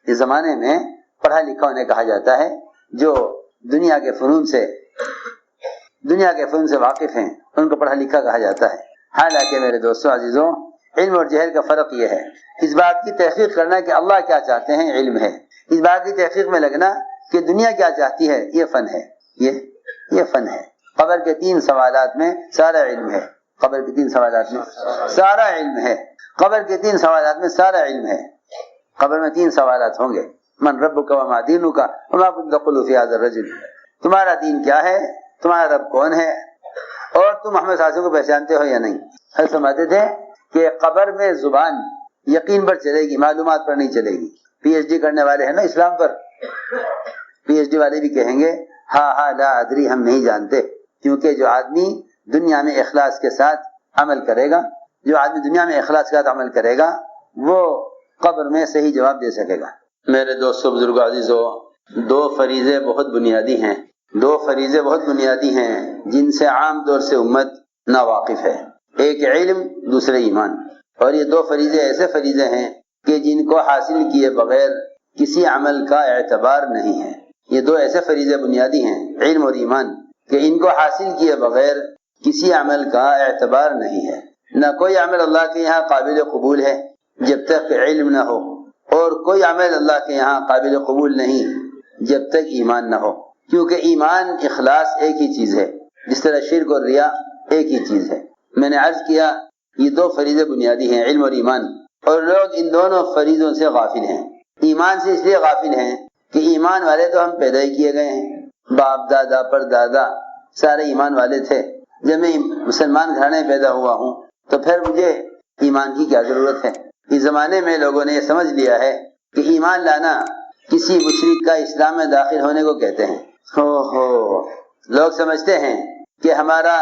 اس زمانے میں پڑھا لکھا انہیں کہا جاتا ہے جو دنیا کے فنون سے واقف ہیں، ان کو پڑھا لکھا کہا جاتا ہے۔ حالانکہ میرے دوستوں عزیزوں، علم اور جہل کا فرق یہ ہے، اس بات کی تحقیق کرنا کہ اللہ کیا چاہتے ہیں علم ہے، اس بات کی تحقیق میں لگنا کہ دنیا کیا چاہتی ہے یہ فن ہے، یہ فن ہے۔ قبر کے 3 سوالات میں سارا علم ہے، قبر کے 3 سوالات میں سارا علم ہے، قبر کے 3 سوالات میں سارا علم ہے۔ قبر میں 3 سوالات ہوں گے، من ربک وما دینک وما کنت تقول فی ھذا الرجل، تمہارا دین کیا ہے، تمہارا رب کون ہے، اور تم محمد صلی اللہ علیہ وسلم کو پہچانتے ہو یا نہیں۔ ہم سمجھتے تھے کہ قبر میں زبان یقین پر چلے گی، معلومات پر نہیں چلے گی۔ پی ایچ ڈی کرنے والے ہیں نا اسلام پر، پی ایچ ڈی والے بھی کہیں گے ہاں لا ادری، ہم نہیں جانتے، کیونکہ جو آدمی دنیا میں اخلاص کے ساتھ عمل کرے گا، وہ قبر میں صحیح جواب دے سکے گا۔ میرے دوستو بزرگو عزیزو، 2 فریضے بہت بنیادی ہیں جن سے عام طور سے امت ناواقف ہے، ایک علم، دوسرے ایمان۔ اور یہ 2 فریضے ایسے فریضے ہیں کہ جن کو حاصل کیے بغیر کسی عمل کا اعتبار نہیں ہے۔ یہ 2 ایسے فریضے بنیادی ہیں، علم اور ایمان، کہ ان کو حاصل کیے بغیر کسی عمل کا اعتبار نہیں ہے۔ نہ کوئی عمل اللہ کے یہاں قابل قبول ہے جب تک علم نہ ہو، اور کوئی عمل اللہ کے یہاں قابل قبول نہیں جب تک ایمان نہ ہو، کیونکہ ایمان اخلاص ایک ہی چیز ہے، جس طرح شرک اور ریا ایک ہی چیز ہے۔ میں نے عرض کیا یہ 2 فریضے بنیادی ہیں، علم اور ایمان، اور لوگ ان دونوں فریضوں سے غافل ہیں۔ ایمان سے اس لیے غافل ہیں کہ ایمان والے تو ہم پیدا ہی کیے گئے ہیں، باپ دادا پر دادا سارے ایمان والے تھے، جب میں مسلمان گھرانے میں پیدا ہوا ہوں تو پھر مجھے ایمان کی کیا ضرورت ہے۔ اس زمانے میں لوگوں نے یہ سمجھ لیا ہے کہ ایمان لانا کسی مشرک کا اسلام میں داخل ہونے کو کہتے ہیں۔ لوگ سمجھتے ہیں کہ ہمارا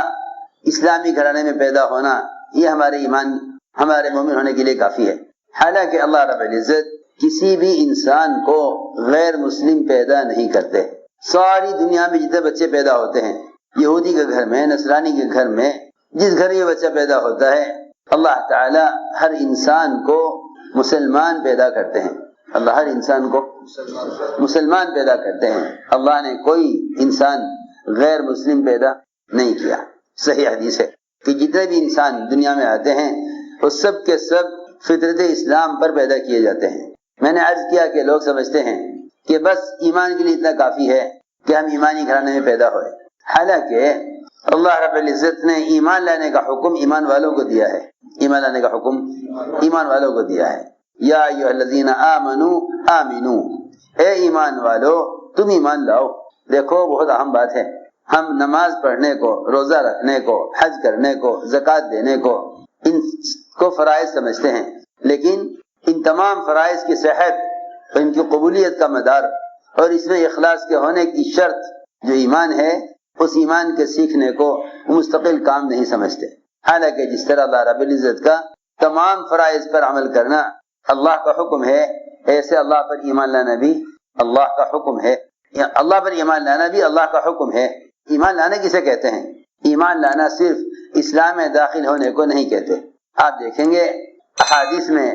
اسلامی گھرانے میں پیدا ہونا یہ ہمارے ایمان، ہمارے مومن ہونے کے لیے کافی ہے۔ حالانکہ اللہ رب العزت کسی بھی انسان کو غیر مسلم پیدا نہیں کرتے۔ ساری دنیا میں جتنے بچے پیدا ہوتے ہیں، یہودی کے گھر میں، نصرانی کے گھر میں، جس گھر یہ بچہ پیدا ہوتا ہے، اللہ تعالی ہر انسان کو مسلمان پیدا کرتے ہیں۔ اللہ ہر انسان کو مسلمان پیدا کرتے ہیں۔ اللہ نے کوئی انسان غیر مسلم پیدا نہیں کیا۔ صحیح حدیث ہے کہ جتنے بھی انسان دنیا میں آتے ہیں وہ سب کے سب فطرت اسلام پر پیدا کیے جاتے ہیں۔ میں نے عرض کیا کہ لوگ سمجھتے ہیں کہ بس ایمان کے لیے اتنا کافی ہے کہ ہم ایمانی گھرانے میں پیدا ہوئے، حالانکہ اللہ رب العزت نے ایمان لانے کا حکم ایمان والوں کو دیا ہے، ایمان لانے کا حکم ایمان والوں کو دیا ہے۔ یا ایھا الذین آمنوا آمنو، اے ایمان والو تم ایمان لاؤ۔ دیکھو بہت اہم بات ہے، ہم نماز پڑھنے کو، روزہ رکھنے کو، حج کرنے کو، زکوٰۃ دینے کو، ان کو فرائض سمجھتے ہیں، لیکن ان تمام فرائض کی صحت اور ان کی قبولیت کا مدار اور اس میں اخلاص کے ہونے کی شرط جو ایمان ہے، اس ایمان کے سیکھنے کو مستقل کام نہیں سمجھتے۔ حالانکہ جس طرح اللہ رب العزت کا تمام فرائض پر عمل کرنا اللہ کا حکم ہے، ایسے اللہ پر ایمان لانا بھی اللہ کا حکم ہے۔ اللہ پر ایمان لانا بھی اللہ کا حکم ہے۔ ایمان لانا کسے کہتے ہیں؟ ایمان لانا صرف اسلام میں داخل ہونے کو نہیں کہتے۔ آپ دیکھیں گے احادیث میں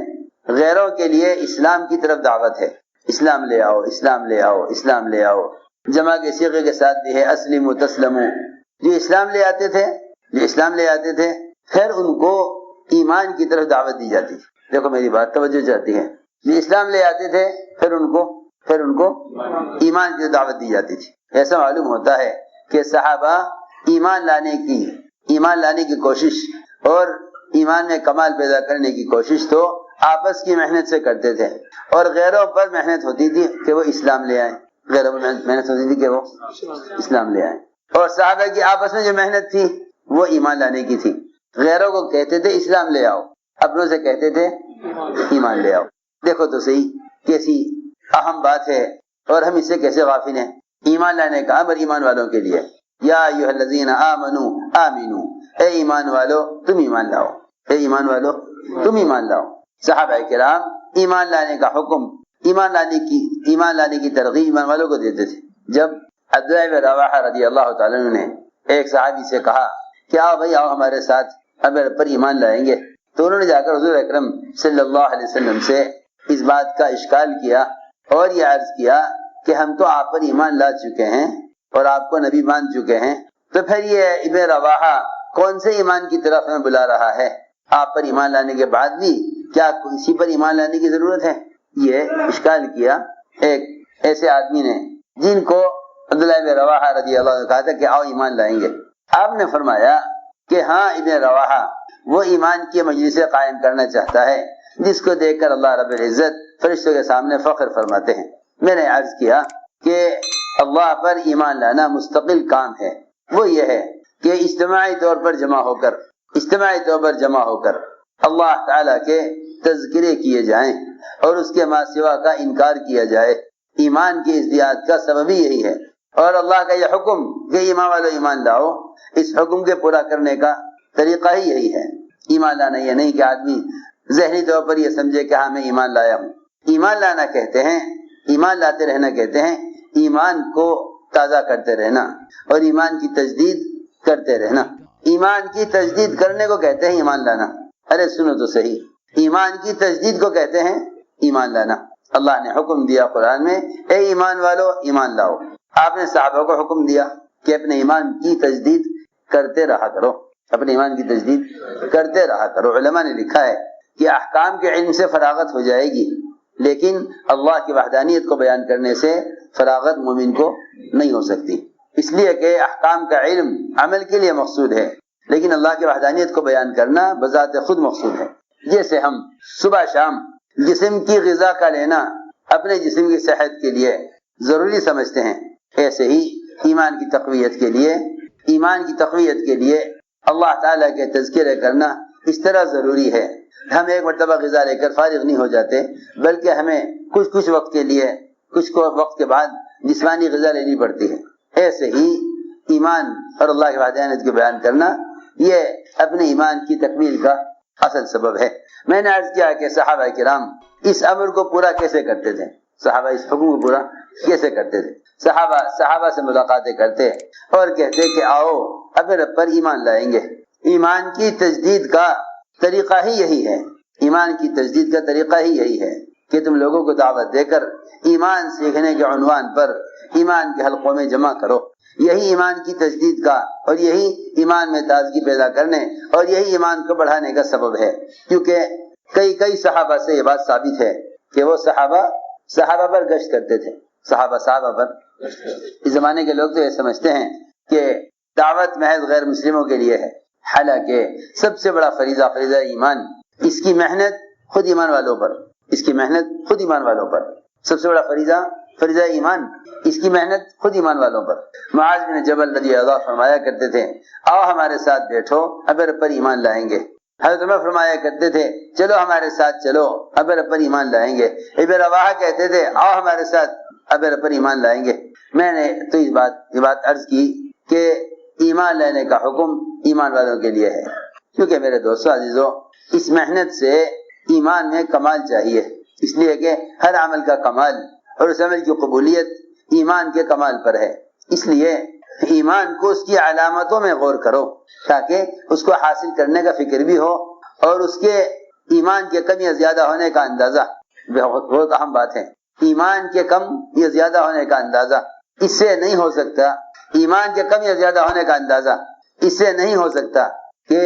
غیروں کے لیے اسلام کی طرف دعوت ہے، اسلام لے آؤ، اسلام لے آؤ، اسلام لے آؤ، جمع کے صیغے کے ساتھ بھی ہے اسلموا تسلموا۔ جو اسلام لے آتے تھے پھر ان کو ایمان کی طرف دعوت دی جاتی تھی۔ دیکھو میری بات توجہ چاہتی ہے، جو اسلام لے آتے تھے پھر ان کو ایمان کی دعوت دی جاتی تھی۔ ایسا معلوم ہوتا ہے کہ صحابہ ایمان لانے کی کوشش اور ایمان میں کمال پیدا کرنے کی کوشش تو آپس کی محنت سے کرتے تھے، اور غیروں پر محنت ہوتی تھی کہ وہ اسلام لے آئیں، غیروں پر محنت ہوتی تھی کہ وہ اسلام لے آئیں۔ اور صحابہ کی آپس میں جو محنت تھی وہ ایمان لانے کی تھی۔ غیروں کو کہتے تھے اسلام لے آؤ، اپنوں سے کہتے تھے ایمان لے آؤ۔ دیکھو تو صحیح کیسی اہم بات ہے، اور ہم اس سے کیسے غافل ہیں۔ ایمان لانے کا امر ایمان والوں کے لیے، یا ایھا الذین آمنوا آمنو، اے ایمان والو تم ایمان لاؤ، اے ایمان والو تم ایمان لاؤ۔ صحابہ کرام ایمان لانے کا حکم، ایمان لانے کی ترغیب ایمان والوں کو دیتے تھے۔ جب عبداللہ بن رواحہ رضی اللہ تعالیٰ عنہ نے ایک صحابی سے کہا کہ آؤ بھائی آؤ ہمارے ساتھ، اب پر ایمان لائیں گے، تو انہوں نے جا کر حضور اکرم صلی اللہ علیہ وسلم سے اس بات کا اشکال کیا اور یہ عرض کیا کہ ہم تو آپ پر ایمان لا چکے ہیں اور آپ کو نبی مان چکے ہیں، تو پھر یہ ابن رواحہ کون سے ایمان کی طرف ہمیں بلا رہا ہے؟ آپ پر ایمان لانے کے بعد بھی کیا کسی پر ایمان لانے کی ضرورت ہے؟ یہ اشکال کیا ایک ایسے آدمی نے جن کو عبداللہ بن رواحہ رضی اللہ عنہ کہا تھا کہ آؤ ایمان لائیں گے۔ آپ نے فرمایا کہ ہاں ابن رواحہ وہ ایمان کی مجلسیں قائم کرنا چاہتا ہے جس کو دیکھ کر اللہ رب العزت فرشتوں کے سامنے فخر فرماتے ہیں۔ میں نے عرض کیا کہ اللہ پر ایمان لانا مستقل کام ہے، وہ یہ ہے کہ اجتماعی طور پر جمع ہو کر اللہ تعالیٰ کے تذکرے کیے جائیں اور اس کے ما سوا کا انکار کیا جائے۔ ایمان کی ازدیاد کا سبب ہی یہی ہے، اور اللہ کا یہ حکم کہ ایمان والو ایمان لاؤ، اس حکم کے پورا کرنے کا طریقہ ہی یہی ہے۔ ایمان لانا یہ نہیں کہ آدمی ذہنی طور پر یہ سمجھے کہ ہاں میں ایمان لایا ہوں۔ ایمان لانا کہتے ہیں، ایمان لاتے رہنا کہتے ہیں ایمان کو تازہ کرتے رہنا اور ایمان کی تجدید کرتے رہنا۔ ایمان کی تجدید کرنے کو کہتے ہیں ایمان لانا۔ ارے سنو تو صحیح، ایمان کی تجدید کو کہتے ہیں ایمان لانا۔ اللہ نے حکم دیا قرآن میں، اے ایمان والو ایمان لاؤ۔ آپ نے صحابہ کو حکم دیا کہ اپنے ایمان کی تجدید کرتے رہا کرو، اپنے ایمان کی تجدید کرتے رہا کرو۔ علماء نے لکھا ہے کہ احکام کے علم سے فراغت ہو جائے گی، لیکن اللہ کی وحدانیت کو بیان کرنے سے فراغت مومن کو نہیں ہو سکتی، اس لیے کہ احکام کا علم عمل کے لیے مقصود ہے، لیکن اللہ کی وحدانیت کو بیان کرنا بذات خود مقصود ہے۔ جیسے ہم صبح شام جسم کی غذا کا لینا اپنے جسم کی صحت کے لیے ضروری سمجھتے ہیں، ایسے ہی ایمان کی تقویت کے لیے اللہ تعالیٰ کے تذکرے کرنا اس طرح ضروری ہے۔ ہم ایک مرتبہ غذا لے کر فارغ نہیں ہو جاتے، بلکہ ہمیں کچھ وقت کے لیے وقت کے بعد جسمانی غذا لینی پڑتی ہے۔ ایسے ہی ایمان اور اللہ کی وحدانیت کو بیان کرنا یہ اپنے ایمان کی تکمیل کا اصل سبب ہے۔ میں نے عرض کیا کہ صحابہ کرام اس امر کو پورا کیسے کرتے تھے، صحابہ اس حکم کو پورا کیسے کرتے تھے؟ صحابہ سے ملاقاتیں کرتے اور کہتے کہ آؤ اب رب پر ایمان لائیں گے۔ ایمان کی تجدید کا طریقہ ہی یہی ہے، ایمان کی تجدید کا طریقہ ہی یہی ہے کہ تم لوگوں کو دعوت دے کر ایمان سیکھنے کے عنوان پر ایمان کے حلقوں میں جمع کرو۔ یہی ایمان کی تجدید کا اور یہی ایمان میں تازگی پیدا کرنے اور یہی ایمان کو بڑھانے کا سبب ہے، کیونکہ کئی صحابہ سے یہ بات ثابت ہے کہ وہ صحابہ پر گشت کرتے تھے، صحابہ پر۔ اس زمانے کے لوگ تو یہ سمجھتے ہیں کہ دعوت محض غیر مسلموں کے لیے ہے، حالانکہ سب سے بڑا فریضہ ایمان، اس کی محنت خود ایمان والوں پر، سب سے بڑا فریضہ ایمان، اس کی محنت خود ایمان والوں پر۔ معاذ بن جبل رضی اللہ عنہ فرمایا کرتے تھے آؤ ہمارے ساتھ بیٹھو اب رب پر ایمان لائیں گے۔ حضرت عمر فرمایا کرتے تھے چلو ہمارے ساتھ چلو اب رب پر ایمان لائیں گے۔ ابن رواحہ کہتے تھے آؤ ہمارے ساتھ اب رب پر ایمان لائیں گے۔ میں نے تو یہ بات عرض کی کہ ایمان لینے کا حکم ایمان والوں کے لیے ہے، کیونکہ میرے دوستو عزیزو اس محنت سے ایمان میں کمال چاہیے، اس لیے کہ ہر عمل کا کمال اور اس عمل کی قبولیت ایمان کے کمال پر ہے۔ اس لیے ایمان کو اس کی علامتوں میں غور کرو تاکہ اس کو حاصل کرنے کا فکر بھی ہو، اور اس کے ایمان کے کم یا زیادہ ہونے کا اندازہ بہت اہم بات ہے۔ ایمان کے کم یا زیادہ ہونے کا اندازہ اس سے نہیں ہو سکتا، ایمان کے کم یا زیادہ ہونے کا اندازہ اس سے نہیں ہو سکتا کہ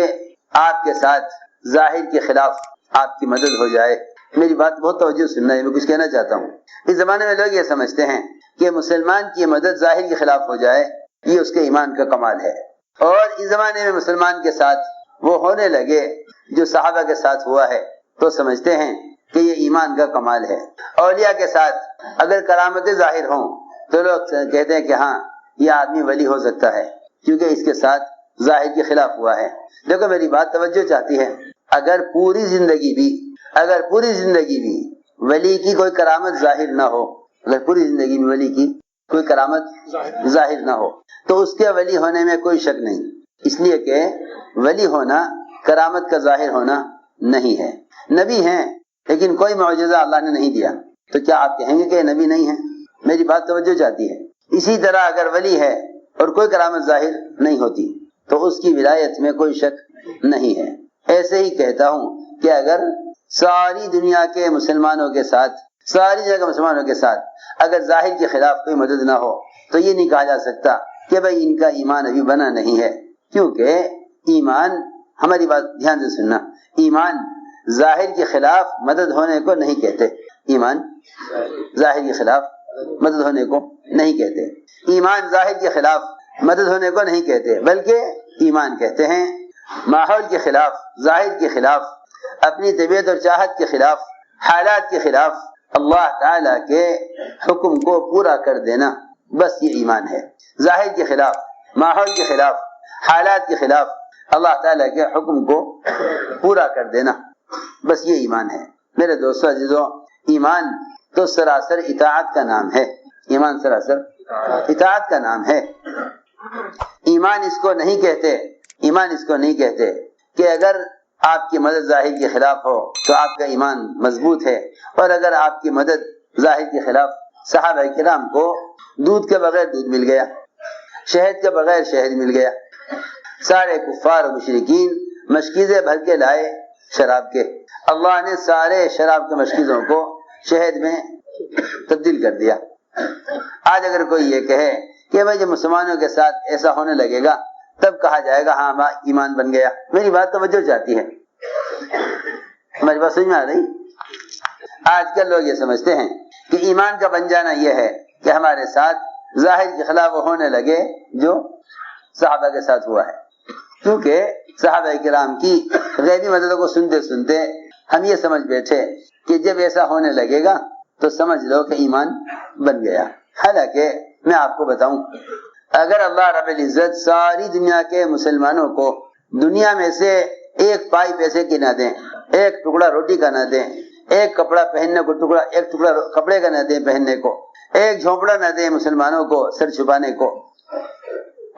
آپ کے ساتھ ظاہر کے خلاف آپ کی مدد ہو جائے۔ میری بات بہت توجہ سننا ہے، میں کچھ کہنا چاہتا ہوں۔ اس زمانے میں لوگ یہ سمجھتے ہیں کہ مسلمان کی مدد ظاہر کے خلاف ہو جائے یہ اس کے ایمان کا کمال ہے، اور اس زمانے میں مسلمان کے ساتھ وہ ہونے لگے جو صحابہ کے ساتھ ہوا ہے تو سمجھتے ہیں کہ یہ ایمان کا کمال ہے۔ اولیاء کے ساتھ اگر کرامتیں ظاہر ہوں تو لوگ کہتے ہیں کہ ہاں یہ آدمی ولی ہو سکتا ہے کیونکہ اس کے ساتھ ظاہر کے خلاف ہوا ہے۔ دیکھو میری بات توجہ چاہتی ہے، اگر پوری زندگی بھی ولی کی کوئی کرامت ظاہر نہ ہو، اگر پوری زندگی میں ولی کی کوئی کرامت ظاہر نہ ہو تو اس کے ولی ہونے میں کوئی شک نہیں، اس لیے کہ ولی ہونا کرامت کا ظاہر ہونا نہیں ہے۔ نبی ہیں لیکن کوئی معجزہ اللہ نے نہیں دیا، تو کیا آپ کہیں گے کہ یہ نبی نہیں ہے؟ میری بات توجہ چاہتی ہے۔ اسی طرح اگر ولی ہے اور کوئی کرامت ظاہر نہیں ہوتی تو اس کی ولایت میں کوئی شک نہیں ہے۔ ایسے ہی کہتا ہوں کہ اگر ساری دنیا کے مسلمانوں کے ساتھ ساری جگہ مسلمانوں کے ساتھ اگر ظاہر کے خلاف کوئی مدد نہ ہو تو یہ نہیں کہا جا سکتا کہ بھئی ان کا ایمان ابھی بنا نہیں ہے، کیونکہ ایمان، ہماری بات دھیان سے سننا، ایمان ظاہر کے خلاف مدد ہونے کو نہیں کہتے، ایمان ظاہر کے خلاف مدد ہونے کو نہیں کہتے، ایمان ظاہر کے خلاف مدد ہونے کو نہیں کہتے، بلکہ ایمان کہتے ہیں ماحول کے خلاف، ظاہر کے خلاف، اپنی طبیعت اور چاہت کے خلاف، حالات کے خلاف اللہ تعالیٰ کے حکم کو پورا کر دینا، بس یہ ایمان ہے۔ ظاہر کے خلاف، ماحول کے خلاف، حالات کے خلاف اللہ تعالیٰ کے حکم کو پورا کر دینا، بس یہ ایمان ہے۔ میرے دوستو عزیزو، ایمان تو سراسر اطاعت کا نام ہے، ایمان سراسر اطاعت کا نام ہے۔ ایمان اس کو نہیں کہتے، ایمان اس کو نہیں کہتے کہ اگر آپ کی مدد ظاہر کے خلاف ہو تو آپ کا ایمان مضبوط ہے، اور اگر آپ کی مدد ظاہر کے خلاف، صحابہ کرام کو دودھ کے بغیر دودھ مل گیا، شہد کے بغیر شہد مل گیا، سارے کفار و مشرکین مشکیزیں بھر کے لائے شراب کے، اللہ نے سارے شراب کے مشکیزوں کو شہد میں تبدیل کر دیا۔ آج اگر کوئی یہ کہے کہ بھائی جب مسلمانوں کے ساتھ ایسا ہونے لگے گا تب کہا جائے گا ہاں ایمان بن گیا۔ میری بات توجہ چاہتی ہے، ہماری بات سمجھ میں آ رہی؟ آج کل لوگ یہ سمجھتے ہیں کہ ایمان کا بن جانا یہ ہے کہ ہمارے ساتھ ظاہر کے خلاف وہ ہونے لگے جو صحابہ کے ساتھ ہوا ہے، کیونکہ صحابہ کرام کی غیبی مددوں کو سنتے سنتے ہم یہ سمجھ بیٹھے کہ جب ایسا ہونے لگے گا تو سمجھ لو کہ ایمان بن گیا۔ حالانکہ میں آپ کو بتاؤں، اگر اللہ رب العزت ساری دنیا کے مسلمانوں کو دنیا میں سے ایک پائی پیسے کی نہ دیں، ایک ٹکڑا روٹی کا نہ دیں، ایک کپڑا پہننے کو ایک ٹکڑا کپڑے کا نہ دیں پہننے کو، ایک جھونپڑا نہ دیں مسلمانوں کو سر چھپانے کو،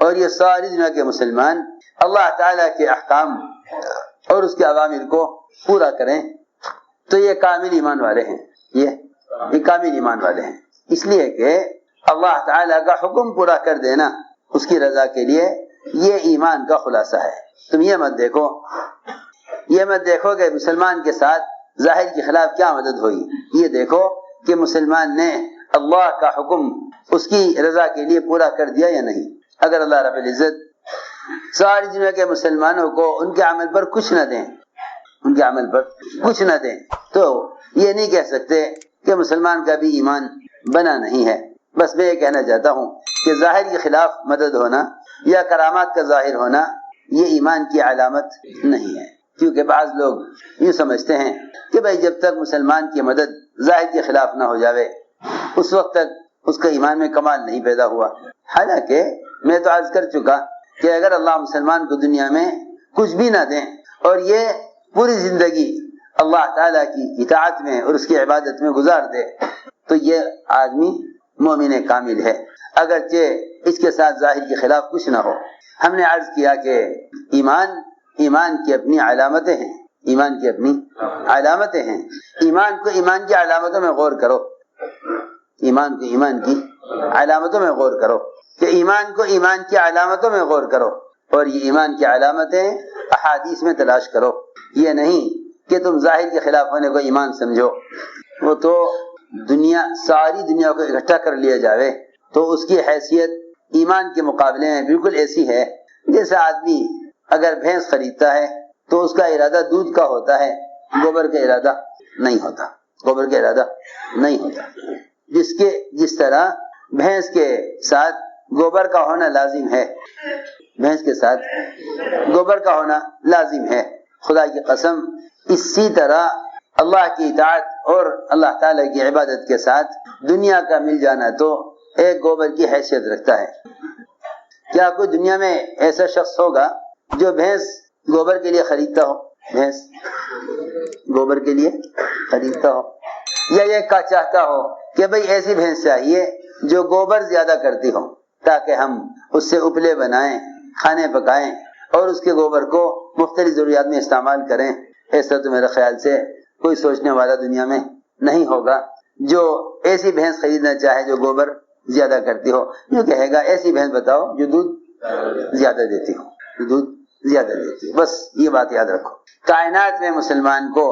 اور یہ ساری دنیا کے مسلمان اللہ تعالیٰ کے احکام اور اس کے اوامر کو پورا کریں تو یہ کامل ایمان والے ہیں، یہ کامل ایمان والے ہیں۔ اس لیے کہ اللہ تعالیٰ کا حکم پورا کر دینا اس کی رضا کے لیے یہ ایمان کا خلاصہ ہے۔ تم یہ مت دیکھو کہ مسلمان کے ساتھ ظاہر کے خلاف کیا مدد ہوئی، یہ دیکھو کہ مسلمان نے اللہ کا حکم اس کی رضا کے لیے پورا کر دیا یا نہیں۔ اگر اللہ رب العزت ساری دنیا کے مسلمانوں کو ان کے عمل پر کچھ نہ دیں تو یہ نہیں کہہ سکتے کہ مسلمان کا بھی ایمان بنا نہیں ہے۔ بس میں یہ کہنا چاہتا ہوں کہ ظاہر کے خلاف مدد ہونا یا کرامات کا ظاہر ہونا یہ ایمان کی علامت نہیں ہے، کیونکہ بعض لوگ یہ سمجھتے ہیں کہ بھائی جب تک مسلمان کی مدد ظاہر کے خلاف نہ ہو جاوے اس وقت تک اس کا ایمان میں کمال نہیں پیدا ہوا۔ حالانکہ میں تو عرض کر چکا کہ اگر اللہ مسلمان کو دنیا میں کچھ بھی نہ دیں اور یہ پوری زندگی اللہ تعالیٰ کی اطاعت میں اور اس کی عبادت میں گزار دے تو یہ آدمی مومن کامل ہے، اگرچہ اس کے ساتھ ظاہر کے خلاف کچھ نہ ہو۔ ہم نے عرض کیا کہ ایمان کی اپنی علامتیں ہیں، ایمان کی اپنی علامتیں ہیں۔ ایمان کو ایمان کی علامتوں میں غور کرو، ایمان کو ایمان کی علامتوں میں غور کرو، کہ ایمان کو ایمان کی علامتوں میں غور کرو، اور یہ ایمان کی علامتیں احادیث میں تلاش کرو۔ یہ نہیں کہ تم ظاہر کے خلاف ہونے کو ایمان سمجھو، وہ تو ساری دنیا کو اکٹھا کر لیا جاوے تو اس کی حیثیت ایمان کے مقابلے میں بالکل ایسی ہے جیسے آدمی اگر بھینس خریدتا ہے تو اس کا ارادہ دودھ کا ہوتا ہے، گوبر کا ارادہ نہیں ہوتا۔ جس طرح بھینس کے ساتھ گوبر کا ہونا لازم ہے، خدا کی قسم اسی طرح اللہ کی اطاعت اور اللہ تعالیٰ کی عبادت کے ساتھ دنیا کا مل جانا تو ایک گوبر کی حیثیت رکھتا ہے۔ کیا کوئی دنیا میں ایسا شخص ہوگا جو بھینس گوبر کے لیے خریدتا ہو، یا یہ چاہتا ہو کہ بھئی ایسی بھینس چاہیے جو گوبر زیادہ کرتی ہو تاکہ ہم اس سے اپلے بنائیں، کھانے پکائیں اور اس کے گوبر کو مختلف ضروریات میں استعمال کریں؟ ایسا تو میرے خیال سے کوئی سوچنے والا دنیا میں نہیں ہوگا جو ایسی بھینس خریدنا چاہے جو گوبر زیادہ کرتی ہو۔ یوں کہے گا ایسی بھینس بتاؤ جو دودھ زیادہ دیتی ہو، بس یہ بات یاد رکھو۔ کائنات میں مسلمان کو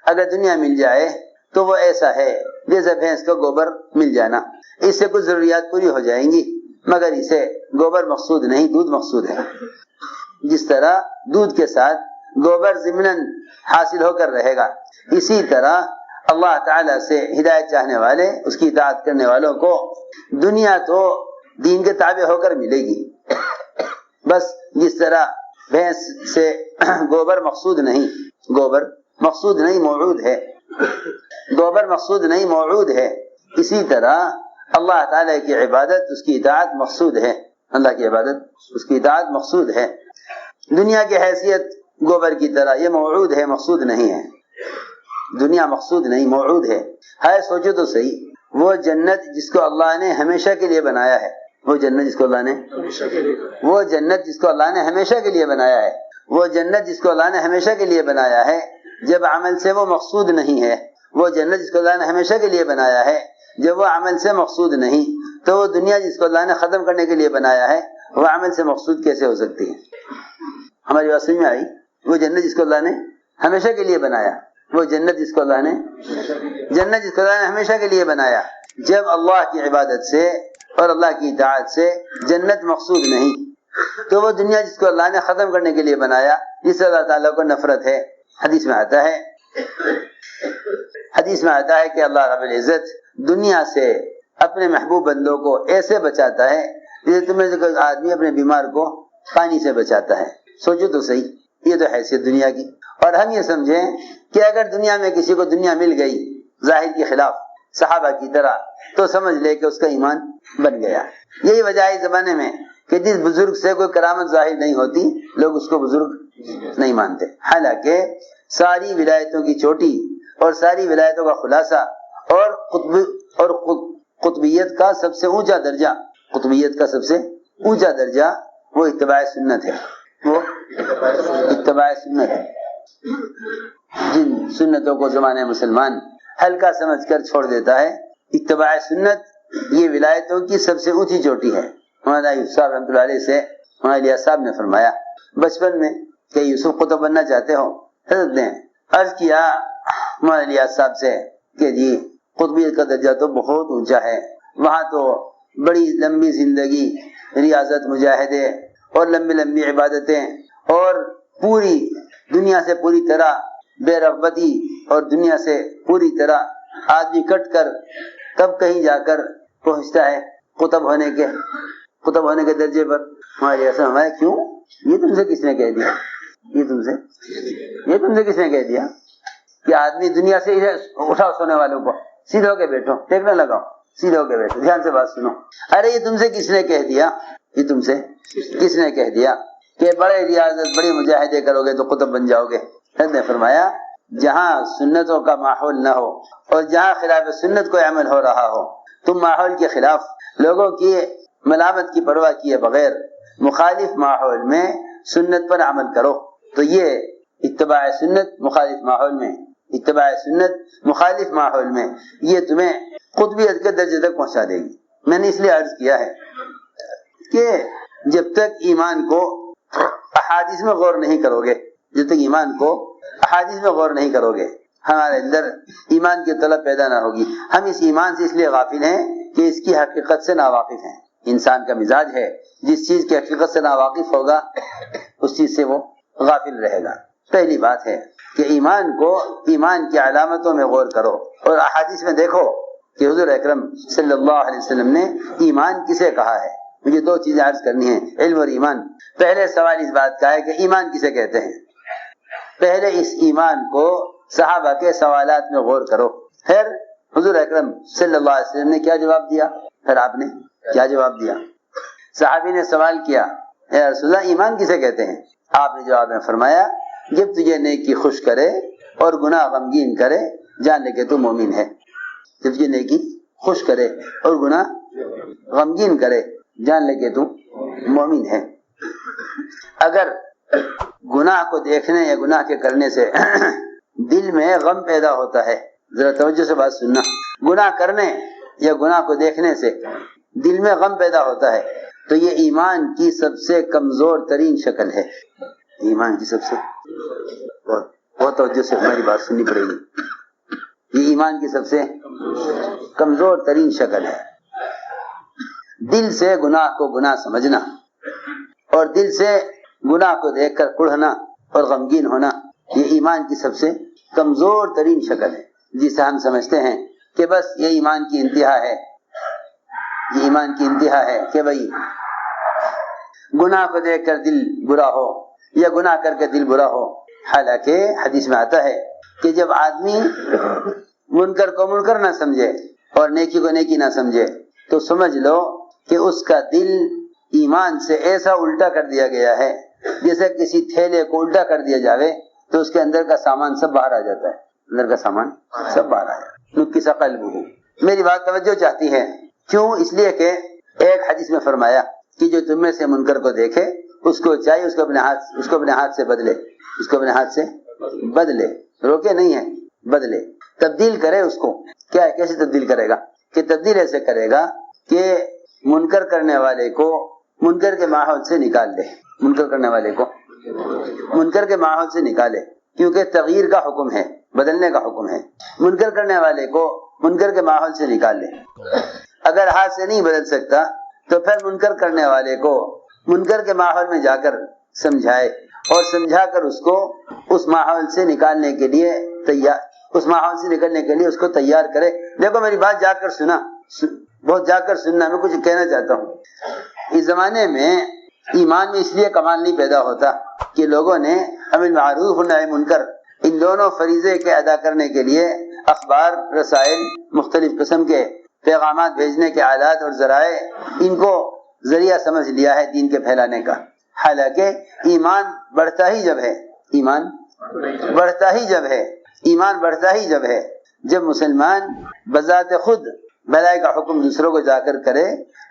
اگر دنیا مل جائے تو وہ ایسا ہے جیسے بھینس کا گوبر مل جانا، اس سے کچھ ضروریات پوری ہو جائیں گی، مگر اسے گوبر مقصود نہیں، دودھ مقصود ہے۔ جس طرح دودھ کے ساتھ گوبر ضمناً حاصل ہو کر رہے گا، اسی طرح اللہ تعالیٰ سے ہدایت چاہنے والے، اس کی اطاعت کرنے والوں کو دنیا تو دین کے تابع ہو کر ملے گی، بس جس طرح بھینس سے گوبر مقصود نہیں، گوبر مقصود نہیں موعود ہے، گوبر مقصود نہیں موعود ہے، اسی طرح اللہ تعالیٰ کی عبادت، اس کی اطاعت مقصود ہے، اللہ کی عبادت اس کی اطاعت مقصود ہے۔ دنیا کی حیثیت گوبر کی طرح یہ موعود ہے، مقصود نہیں ہے، دنیا مقصود نہیں موعود ہے۔ سوچو تو صحیح، وہ جنت جس کو اللہ نے ہمیشہ کے لیے بنایا ہے، وہ جنت جس کو اللہ نے وہ جنت جس کو اللہ نے ہمیشہ کے لیے بنایا ہے، وہ جنت جس کو اللہ نے ہمیشہ کے لیے بنایا ہے، جب عمل سے وہ مقصود نہیں ہے، وہ جنت جس کو اللہ نے ہمیشہ کے لیے بنایا ہے جب وہ عمل سے مقصود نہیں، تو وہ دنیا جس کو اللہ نے ختم کرنے کے لیے بنایا ہے وہ عمل سے مقصود کیسے ہو سکتی ہے؟ ہماری بات سمجھ میں آئی؟ وہ جنت جس کو اللہ نے ہمیشہ کے لیے بنایا، وہ جنت جس کو اللہ نے ہمیشہ کے لیے بنایا، جب اللہ کی عبادت سے اور اللہ کی اطاعت سے جنت مقصود نہیں، تو وہ دنیا جس کو اللہ نے ختم کرنے کے لیے بنایا، جس سے اللہ تعالیٰ کو نفرت ہے۔ حدیث میں آتا ہے کہ اللہ رب العزت دنیا سے اپنے محبوب بندوں کو ایسے بچاتا ہے جیسے تمہیں سے کوئی آدمی اپنے بیمار کو پانی سے بچاتا ہے۔ سوچو تو صحیح، یہ تو حیثیت دنیا کی۔ اور ہم یہ سمجھیں کہ اگر دنیا میں کسی کو دنیا مل گئی ظاہر کے خلاف صحابہ کی طرح، تو سمجھ لے کہ اس کا ایمان بن گیا۔ یہی وجہ ہے زمانے میں کہ جس بزرگ سے کوئی کرامت ظاہر نہیں ہوتی، لوگ اس کو بزرگ نہیں مانتے، حالانکہ ساری ولایتوں کی چوٹی اور ساری ولایتوں کا خلاصہ اور قطبیت کا سب سے اونچا درجہ وہ اتباع سنت ہے، وہ اتباع سنت ہے۔ جن سنتوں کو زمانہ مسلمان ہلکا سمجھ کر چھوڑ دیتا ہے، اتباع سنت یہ ولایتوں کی سب سے اونچی چوٹی ہے۔ مولانا یوسف صاحب رحمۃ اللہ علیہ سے مولانا الیاس صاحب نے فرمایا بچپن میں کہ یوسف قطب بننا چاہتے ہو، حضرت نے عرض کیا مولانا الیاس صاحب سے کہ جی قطبیت کا درجہ تو بہت اونچا ہے، وہاں تو بڑی لمبی زندگی، ریاضت، مجاہدے اور لمبی عبادتیں، اور پوری دنیا سے پوری طرح بے رغبتی اور دنیا سے پوری طرح آدمی کٹ کر تب کہیں جا کر پہنچتا ہے قطب ہونے کے درجے پر۔ ہمارے ایسا ہمارے کیوں؟ یہ تم سے کس نے کہہ دیا؟ یہ تم سے کس نے کہہ دیا کہ آدمی دنیا سے اٹھاؤ سونے والوں کو، سیدھے ہو کے بیٹھو، ٹیک نہ لگاؤ، سیدھے ہو کے بیٹھو، دھیان سے بات سنو۔ ارے یہ تم سے کس نے کہہ دیا؟ یہ تم سے کس نے کہہ دیا کہ بڑے ریاضت، بڑے مجاہدے کرو گے تو قطب بن جاؤ گے؟ حضرت نے فرمایا جہاں سنتوں کا ماحول نہ ہو اور جہاں خلاف سنت کوئی عمل ہو رہا ہو، تم ماحول کے خلاف لوگوں کی ملامت کی پرواہ کیے بغیر مخالف ماحول میں سنت پر عمل کرو، تو یہ اتباع سنت مخالف ماحول میں یہ تمہیں قطبیت کے درجے تک پہنچا دے گی۔ میں نے اس لیے عرض کیا ہے کہ جب تک ایمان کو احادیث میں غور نہیں کرو گے، ہمارے اندر ایمان کی طلب پیدا نہ ہوگی۔ ہم اس ایمان سے اس لیے غافل ہیں کہ اس کی حقیقت سے ناواقف ہیں۔ انسان کا مزاج ہے، جس چیز کی حقیقت سے ناواقف ہوگا اس چیز سے وہ غافل رہے گا۔ پہلی بات ہے کہ ایمان کی علامتوں میں غور کرو، اور احادیث میں دیکھو کہ حضور اکرم صلی اللہ علیہ وسلم نے ایمان کسے کہا ہے۔ مجھے دو چیزیں عرض کرنی ہیں، علم اور ایمان۔ پہلے سوال اس بات کا ہے کہ ایمان کسے کہتے ہیں۔ پہلے اس ایمان کو صحابہ کے سوالات میں غور کرو، پھر حضور اکرم صلی اللہ علیہ وسلم نے کیا جواب دیا، پھر آپ نے کیا جواب دیا۔ صحابی نے سوال کیا اے رسول اللہ ایمان کسے کہتے ہیں؟ آپ نے جواب میں فرمایا جب تجھے نیکی خوش کرے اور گناہ غمگین کرے جان لے کہ تو مومن ہے۔ جب تجھے نیکی خوش کرے اور گناہ غمگین کرے جان لے کہ تو مومن ہے۔ اگر گناہ کو دیکھنے یا گناہ کے کرنے سے دل میں غم پیدا ہوتا ہے، ذرا توجہ سے بات سننا، گناہ کرنے یا گناہ کو دیکھنے سے دل میں غم پیدا ہوتا ہے تو یہ ایمان کی سب سے کمزور ترین شکل ہے۔ ایمان کی سب سے بہت توجہ سے ہماری بات سننی پڑے گی۔ یہ ایمان کی سب سے کمزور ترین شکل ہے۔ دل سے گناہ کو گناہ سمجھنا اور دل سے گناہ کو دیکھ کر کڑھنا اور غمگین ہونا، یہ ایمان کی سب سے کمزور ترین شکل ہے، جسے ہم سمجھتے ہیں کہ بس یہ ایمان کی انتہا ہے، یہ ایمان کی انتہا ہے کہ بھئی گناہ کو دیکھ کر دل برا ہو یا گناہ کر کے دل برا ہو۔ حالانکہ حدیث میں آتا ہے کہ جب آدمی منکر کو منکر نہ سمجھے اور نیکی کو نیکی نہ سمجھے تو سمجھ لو کہ اس کا دل ایمان سے ایسا الٹا کر دیا گیا ہے جیسے کسی تھیلے کو الٹا کر دیا جاوے تو اس کے اندر کا سامان سب باہر آ جاتا ہے، اندر کا سامان سب باہر آ جاتا ہے۔ نکس قلبہ، میری بات توجہ چاہتی ہے، کیوں؟ اس لیے کہ ایک حدیث میں فرمایا کہ جو تم میں سے منکر کو دیکھے اس کو چاہیے اس کو اپنے ہاتھ سے بدلے، اس کو اپنے ہاتھ سے بدلے، روکے نہیں ہے، بدلے، تبدیل کرے اس کو۔ کیا ہے؟ کیسے تبدیل کرے گا؟ کہ تبدیل ایسے کرے گا کہ منکر کرنے والے کو منکر کے ماحول سے نکال دے، منکر کرنے والے کو منکر کے ماحول سے نکالے، کیونکہ تغییر کا حکم ہے، بدلنے کا حکم ہے۔ منکر کرنے والے کو منکر کے ماحول سے نکال لے۔ اگر ہاتھ سے نہیں بدل سکتا تو پھر منکر کرنے والے کو منکر کے ماحول میں جا کر سمجھائے اور سمجھا کر اس کو اس ماحول سے نکالنے کے لیے اس کو تیار کرے۔ دیکھو میری بات جا کر سنا، بہت جا کر سننا، میں کچھ کہنا چاہتا ہوں۔ اس زمانے میں ایمان میں اس لیے کمال نہیں پیدا ہوتا کہ لوگوں نے امر معروف و نہی منکر ان دونوں فریضے کے ادا کرنے کے لیے اخبار، رسائل، مختلف قسم کے پیغامات بھیجنے کے آلات اور ذرائع ان کو ذریعہ سمجھ لیا ہے دین کے پھیلانے کا۔ حالانکہ ایمان بڑھتا ہی جب ہے، ایمان بڑھتا ہی جب ہے جب مسلمان بذات خود بھلائی کا حکم دوسروں کو جا کر کرے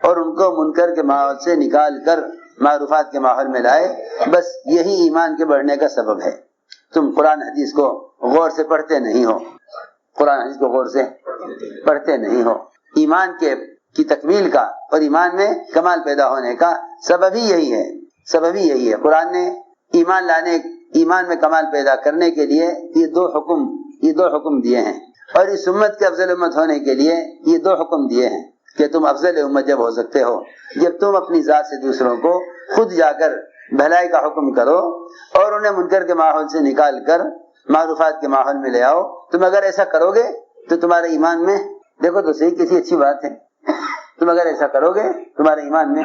اور ان کو منکر کے ماحول سے نکال کر معروفات کے ماحول میں لائے، بس یہی ایمان کے بڑھنے کا سبب ہے۔ تم قرآن حدیث کو غور سے پڑھتے نہیں ہو، قرآن حدیث کو غور سے پڑھتے نہیں ہو۔ ایمان کی تکمیل کا اور ایمان میں کمال پیدا ہونے کا سبب ہی یہی ہے۔ قرآن نے ایمان میں کمال پیدا کرنے کے لیے یہ دو حکم دیے ہیں، اور اس امت کے افضل امت ہونے کے لیے یہ دو حکم دیے ہیں کہ تم افضل امت جب ہو سکتے ہو جب تم اپنی ذات سے دوسروں کو خود جا کر بھلائی کا حکم کرو اور انہیں منکر کے ماحول سے نکال کر معروفات کے ماحول میں لے آؤ۔ تم اگر ایسا کرو گے تو تمہارے ایمان میں، دیکھو تو صحیح کسی اچھی بات ہے، تم اگر ایسا کرو گے تمہارے ایمان میں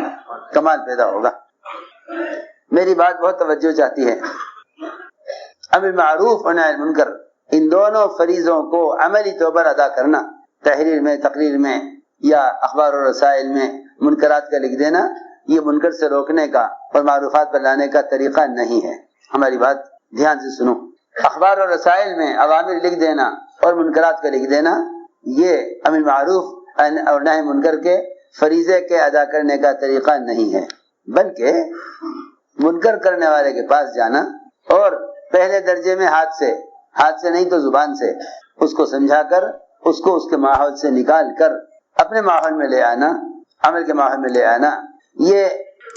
کمال پیدا ہوگا۔ میری بات بہت توجہ چاہتی ہے۔ امر معروف و نہی منکر ان دونوں فریضوں کو عملی طور پر ادا کرنا، تحریر میں، تقریر میں یا اخبار و رسائل میں منکرات کا لکھ دینا، یہ منکر سے روکنے کا اور معروفات پر لانے کا طریقہ نہیں ہے۔ ہماری بات دھیان سے سنو۔ اخبار و رسائل میں عوامر لکھ دینا اور منکرات کا لکھ دینا یہ امر معروف اور نہی منکر کے فریضے کے ادا کرنے کا طریقہ نہیں ہے، بلکہ منکر کرنے والے کے پاس جانا اور پہلے درجے میں ہاتھ سے نہیں تو زبان سے اس کو سمجھا کر اس کو اس کے ماحول سے نکال کر اپنے ماحول میں لے آنا، عمل کے ماحول میں لے آنا، یہ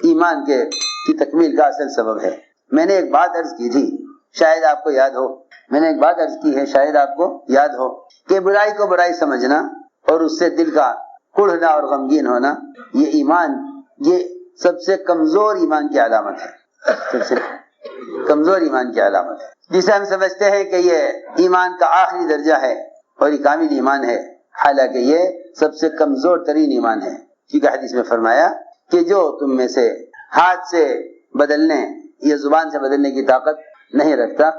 ایمان کی تکمیل کا اصل سبب ہے۔ میں نے ایک بات عرض کی تھی، شاید آپ کو یاد ہو، کہ برائی کو برائی سمجھنا اور اس سے دل کا کڑھنا اور غمگین ہونا یہ سب سے کمزور ایمان کی علامت ہے، جسے ہم سمجھتے ہیں کہ یہ ایمان کا آخری درجہ ہے اور یہ کامل ایمان ہے، حالانکہ یہ سب سے کمزور ترین ایمان ہے۔ کیونکہ حدیث میں فرمایا کہ جو تم میں سے ہاتھ سے بدلنے یا زبان سے بدلنے کی طاقت نہیں رکھتا،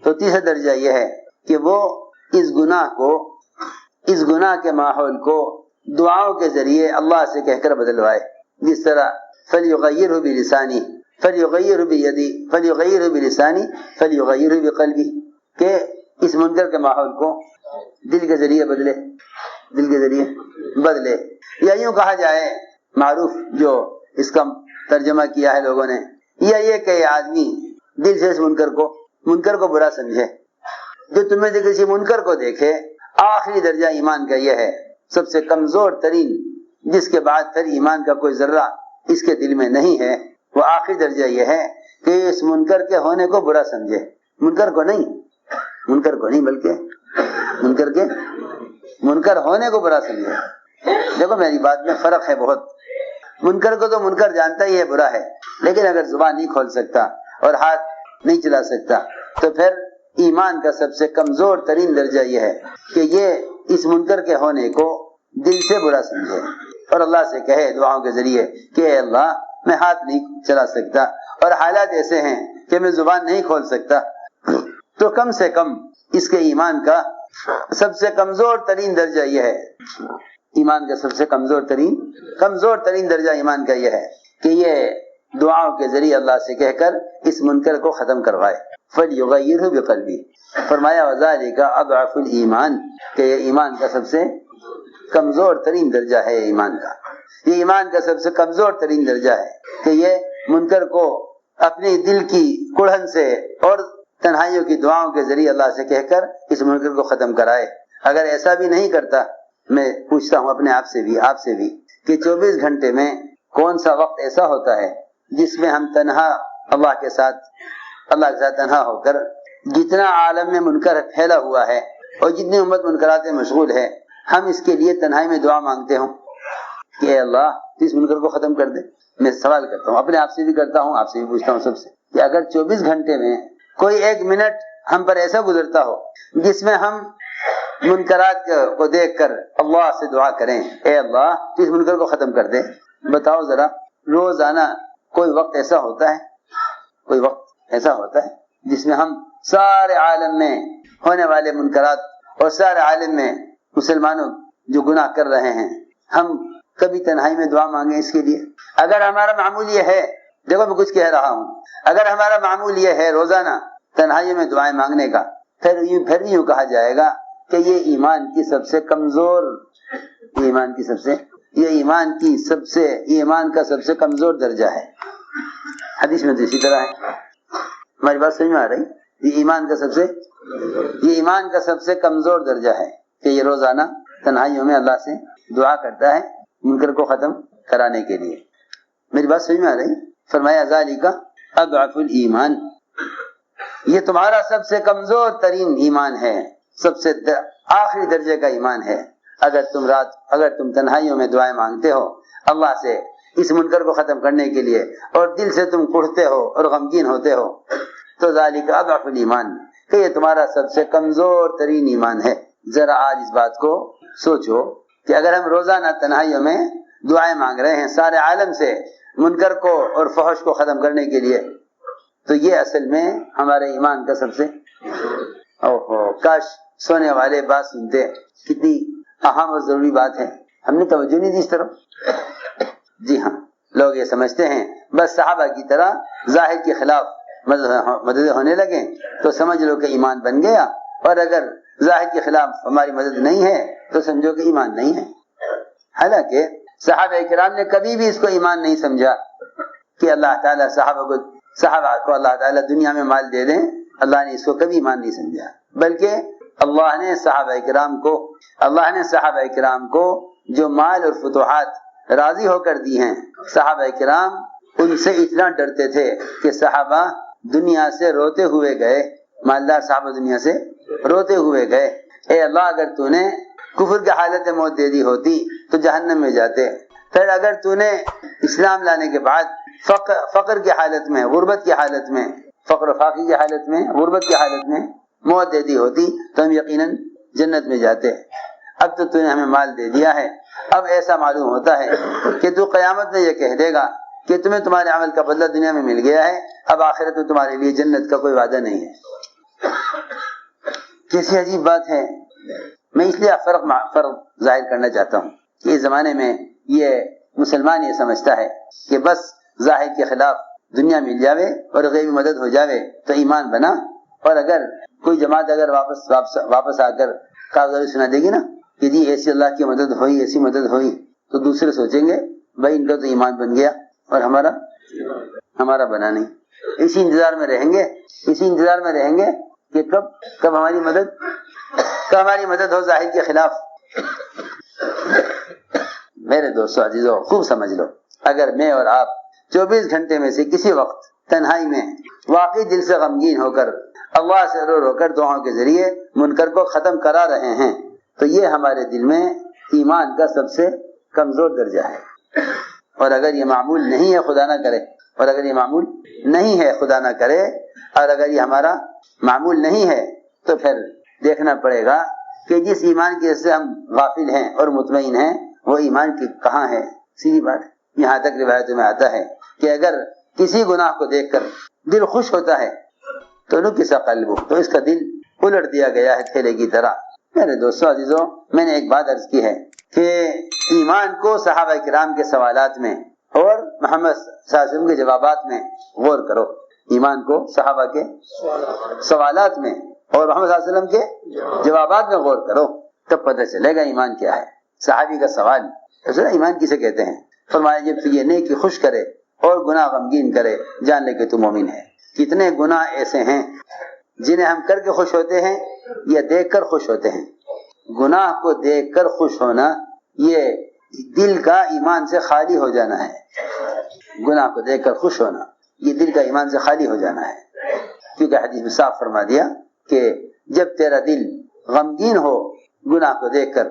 تو تیسرا درجہ یہ ہے کہ وہ اس گناہ کے ماحول کو دعاؤں کے ذریعے اللہ سے کہہ کر بدلوائے، جس طرح فَلْيُغَيِّرْهُ بِلِسَانِهِ فَلْيُغَيِّرْهُ بِيَدِهِ فَلْيُغَيِّرْهُ بِلِسَانِهِ فَلْيُغَيِّرْهُ بِقَلْبِهِ، کہ اس منکر کے ماحول کو دل کے ذریعے بدلے، یا یوں کہا جائے معروف جو اس کا ترجمہ کیا ہے لوگوں نے، یا یہ کہ یہ آدمی دل سے اس منکر کو برا سمجھے۔ جو تم میں سے کسی منکر کو دیکھے، آخری درجہ ایمان کا یہ ہے، سب سے کمزور ترین، جس کے بعد پھر ایمان کا کوئی ذرہ اس کے دل میں نہیں ہے، وہ آخری درجہ یہ ہے کہ اس منکر کے ہونے کو برا سمجھے، منکر کو نہیں بلکہ منکر کے منکر ہونے کو برا سمجھے. دیکھو میری بات میں فرق ہے بہت. منکر کو تو منکر جانتا ہی ہے برا ہے, لیکن اگر زبان نہیں کھول سکتا اور ہاتھ نہیں چلا سکتا تو پھر ایمان کا سب سے کمزور ترین درجہ یہ ہے کہ یہ اس منکر کے ہونے کو دل سے برا سمجھے اور اللہ سے کہے دعاؤں کے ذریعے کہ اے اللہ میں ہاتھ نہیں چلا سکتا اور حالات ایسے ہیں کہ میں زبان نہیں کھول سکتا, تو کم سے کم اس کے ایمان کا سب سے کمزور ترین درجہ یہ ہے, ایمان کا سب سے کمزور ترین درجہ ایمان کا یہ ہے کہ یہ دعاؤں کے ذریعے اللہ سے کہہ کر اس منکر کو ختم کروائے. فَلْيُغَيِّرْهُ بِقَلْبِهِ فرمایا وَذَلِكَ أَضْعَفُ الْإِيمَانِ کہ یہ ایمان کا سب سے کمزور ترین درجہ ہے. یہ ایمان کا سب سے کمزور ترین درجہ ہے کہ یہ منکر کو اپنی دل کی کڑھن سے اور تنہائیوں کی دعاؤں کے ذریعے اللہ سے کہہ کر اس منکر کو ختم کرائے. اگر ایسا بھی نہیں کرتا, میں پوچھتا ہوں اپنے آپ سے بھی کہ 24 گھنٹے میں کون سا وقت ایسا ہوتا ہے جس میں ہم تنہا اللہ کے ساتھ تنہا ہو کر جتنا عالم میں منکر پھیلا ہوا ہے اور جتنی امت منکرات میں مشغول ہے, ہم اس کے لیے تنہائی میں دعا مانگتے ہوں کہ اے اللہ تو اس منکر کو ختم کر دے. میں سوال کرتا ہوں, اپنے آپ سے بھی کرتا ہوں, آپ سے بھی پوچھتا ہوں سب سے, کہ اگر 24 گھنٹے میں کوئی ایک منٹ ہم پر ایسا گزرتا ہو جس میں ہم منکرات کو دیکھ کر اللہ سے دعا کریں اے اللہ تو اس منکر کو ختم کر دے, بتاؤ ذرا روزانہ کوئی وقت ایسا ہوتا ہے جس میں ہم سارے عالم میں ہونے والے منکرات اور سارے عالم میں مسلمانوں جو گناہ کر رہے ہیں ہم کبھی تنہائی میں دعا مانگیں اس کے لیے؟ اگر ہمارا معمول یہ ہے, دیکھو میں کچھ کہہ رہا ہوں, اگر ہمارا معمول یہ ہے روزانہ تنہائی میں دعائیں مانگنے کا, پھر بھی یوں کہا جائے گا کہ یہ ایمان کا سب سے کمزور درجہ ہے. حدیث میں تو اسی طرح ہے. ہماری بات سمجھ میں آ رہی؟ یہ ایمان کا سب سے کمزور درجہ ہے کہ یہ روزانہ تنہائیوں میں اللہ سے دعا کرتا ہے منکر کو ختم کرانے کے لیے. میری بات سمجھ میں آ رہی؟ فرمایا ذالک اضعف الایمان, یہ تمہارا سب سے کمزور ترین ایمان ہے, سب سے آخری درجے کا ایمان ہے. اگر تم تنہائیوں میں دعائیں مانگتے ہو اللہ سے اس منکر کو ختم کرنے کے لیے اور دل سے تم کڑھتے ہو اور غمگین ہوتے ہو, تو ذالک اضعف الایمان کہ یہ تمہارا سب سے کمزور ترین ایمان ہے. ذرا آج اس بات کو سوچو کہ اگر ہم روزانہ تنہائیوں میں دعائیں مانگ رہے ہیں سارے عالم سے منکر کو اور فحش کو ختم کرنے کے لیے, تو یہ اصل میں ہمارے ایمان کا سب سے کاش سونے والے بات سنتے, کتنی اہم اور ضروری بات ہے, ہم نے توجہ نہیں دی اس طرف. جی ہاں, لوگ یہ سمجھتے ہیں بس صحابہ کی طرح ظاہر کے خلاف مدد ہونے لگیں تو سمجھ لو کہ ایمان بن گیا, اور اگر ظاہر کے خلاف ہماری مدد نہیں ہے تو سمجھو کہ ایمان نہیں ہے. حالانکہ صحابہ کرام نے کبھی بھی اس کو ایمان نہیں سمجھا کہ اللہ تعالیٰ صحابہ کو اللہ تعالیٰ دنیا میں مال دے دیں, اللہ نے اس کو کبھی ایمان نہیں سمجھا, بلکہ اللہ نے صحابہ کرام کو جو مال اور فتوحات راضی ہو کر دی ہیں, صحابہ کرام ان سے اتنا ڈرتے تھے کہ صحابہ دنیا سے روتے ہوئے گئے, مالدار صحابہ دنیا سے روتے ہوئے گئے, اے اللہ اگر تو نے کفر کی حالت میں موت دے دی ہوتی تو جہنم میں جاتے, پھر اگر تو نے اسلام لانے کے بعد فقر کی حالت میں, غربت کی حالت میں, فقر و فاقی کی حالت میں, غربت کی حالت میں موت دے دی ہوتی تو ہم یقیناً جنت میں جاتے. اب تو نے ہمیں مال دے دیا ہے, اب ایسا معلوم ہوتا ہے کہ تو قیامت میں یہ کہہ دے گا کہ تمہیں تمہارے عمل کا بدلہ دنیا میں مل گیا ہے, اب آخرت میں تمہارے لیے جنت کا کوئی وعدہ نہیں ہے. کیسی عجیب بات ہے. میں اس لیے فرق ظاہر کرنا چاہتا ہوں کہ اس زمانے میں یہ مسلمان یہ سمجھتا ہے کہ بس ظاہر کے خلاف دنیا مل جاوے اور غیبی مدد ہو جاوے تو ایمان بنا, اور اگر کوئی جماعت اگر واپس آ کر کاغذ سنا دے گی نا کہ جی ایسی اللہ کی مدد ہوئی, ایسی مدد ہوئی, تو دوسرے سوچیں گے بھائی ان کا تو ایمان بن گیا اور ہمارا بنا نہیں. اسی انتظار میں رہیں گے کہ کب ہماری مدد ہو ظاہر کے خلاف. میرے دوستو عزیزو خوب سمجھ لو, اگر میں اور آپ 24 گھنٹے میں سے کسی وقت تنہائی میں واقعی دل سے غمگین ہو کر اللہ سے رو کر دعاؤں کے ذریعے منکر کو ختم کرا رہے ہیں تو یہ ہمارے دل میں ایمان کا سب سے کمزور درجہ ہے. اور اگر یہ معمول نہیں ہے خدا نہ کرے، اور اگر یہ معمول نہیں ہے خدا نہ کرے، اور اگر یہ ہمارا معمول نہیں ہے تو پھر دیکھنا پڑے گا کہ جس ایمان کی وجہ سے ہم غافل ہیں اور مطمئن ہیں وہ ایمان کی کہاں ہے. سیدھی بات ہے. یہاں تک روایتوں میں آتا ہے کہ اگر کسی گناہ کو دیکھ کر دل خوش ہوتا ہے تو نکس قلبہ، تو اس کا دل الٹ دیا گیا ہے تھیلے کی طرح. میرے دوستو عزیزو، میں نے ایک بات عرض کی ہے کہ ایمان کو صحابہ کرام کے سوالات میں اور محمد صلی اللہ علیہ وسلم کے جوابات میں غور کرو. ایمان کو صحابہ کے سوالات میں اور محمد صلی اللہ علیہ وسلم کے جوابات میں غور کرو، تب پتہ چلے گا ایمان کیا ہے. صحابی کا سوال، ایمان کسے کہتے ہیں؟ فرمایا جب تو یہ نیکی خوش کرے اور گناہ غمگین کرے جان لے کہ تو مومن ہے. کتنے گناہ ایسے ہیں جنہیں ہم کر کے خوش ہوتے ہیں یا دیکھ کر خوش ہوتے ہیں. گناہ کو دیکھ کر خوش ہونا یہ دل کا ایمان سے خالی ہو جانا ہے. گناہ کو دیکھ کر خوش ہونا یہ دل کا ایمان سے خالی ہو جانا ہے. کیونکہ حدیث میں صاف فرما دیا کہ جب تیرا دل غمگین ہو گناہ کو دیکھ کر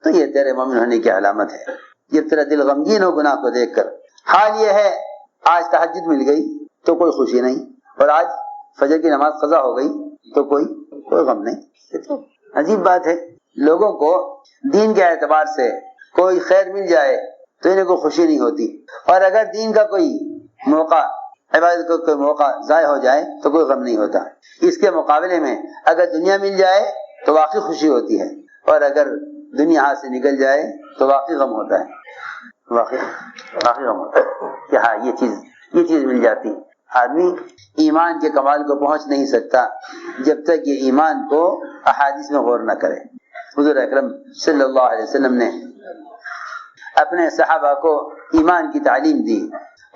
تو یہ تیرے مومن ہونے کی علامت ہے. جب تیرا دل غمگین ہو گناہ کو دیکھ کر، حال یہ ہے آج تہجد مل گئی تو کوئی خوشی نہیں، اور آج فجر کی نماز قضا ہو گئی تو کوئی غم نہیں. یہ تو عجیب بات ہے. لوگوں کو دین کے اعتبار سے کوئی خیر مل جائے تو انہیں کوئی خوشی نہیں ہوتی، اور اگر دین کا کوئی موقع، عبادت کا کوئی موقع ضائع ہو جائے تو کوئی غم نہیں ہوتا. اس کے مقابلے میں اگر دنیا مل جائے تو واقعی خوشی ہوتی ہے، اور اگر دنیا ہاتھ سے نکل جائے تو واقعی غم ہوتا ہے. واقعی غم ہوتا ہے کہ ہاں یہ چیز مل جاتی. آدمی ایمان کے کمال کو پہنچ نہیں سکتا جب تک یہ ایمان کو احادیث میں غور نہ کرے. حضور اکرم صلی اللہ علیہ وسلم نے اپنے صحابہ کو ایمان کی تعلیم دی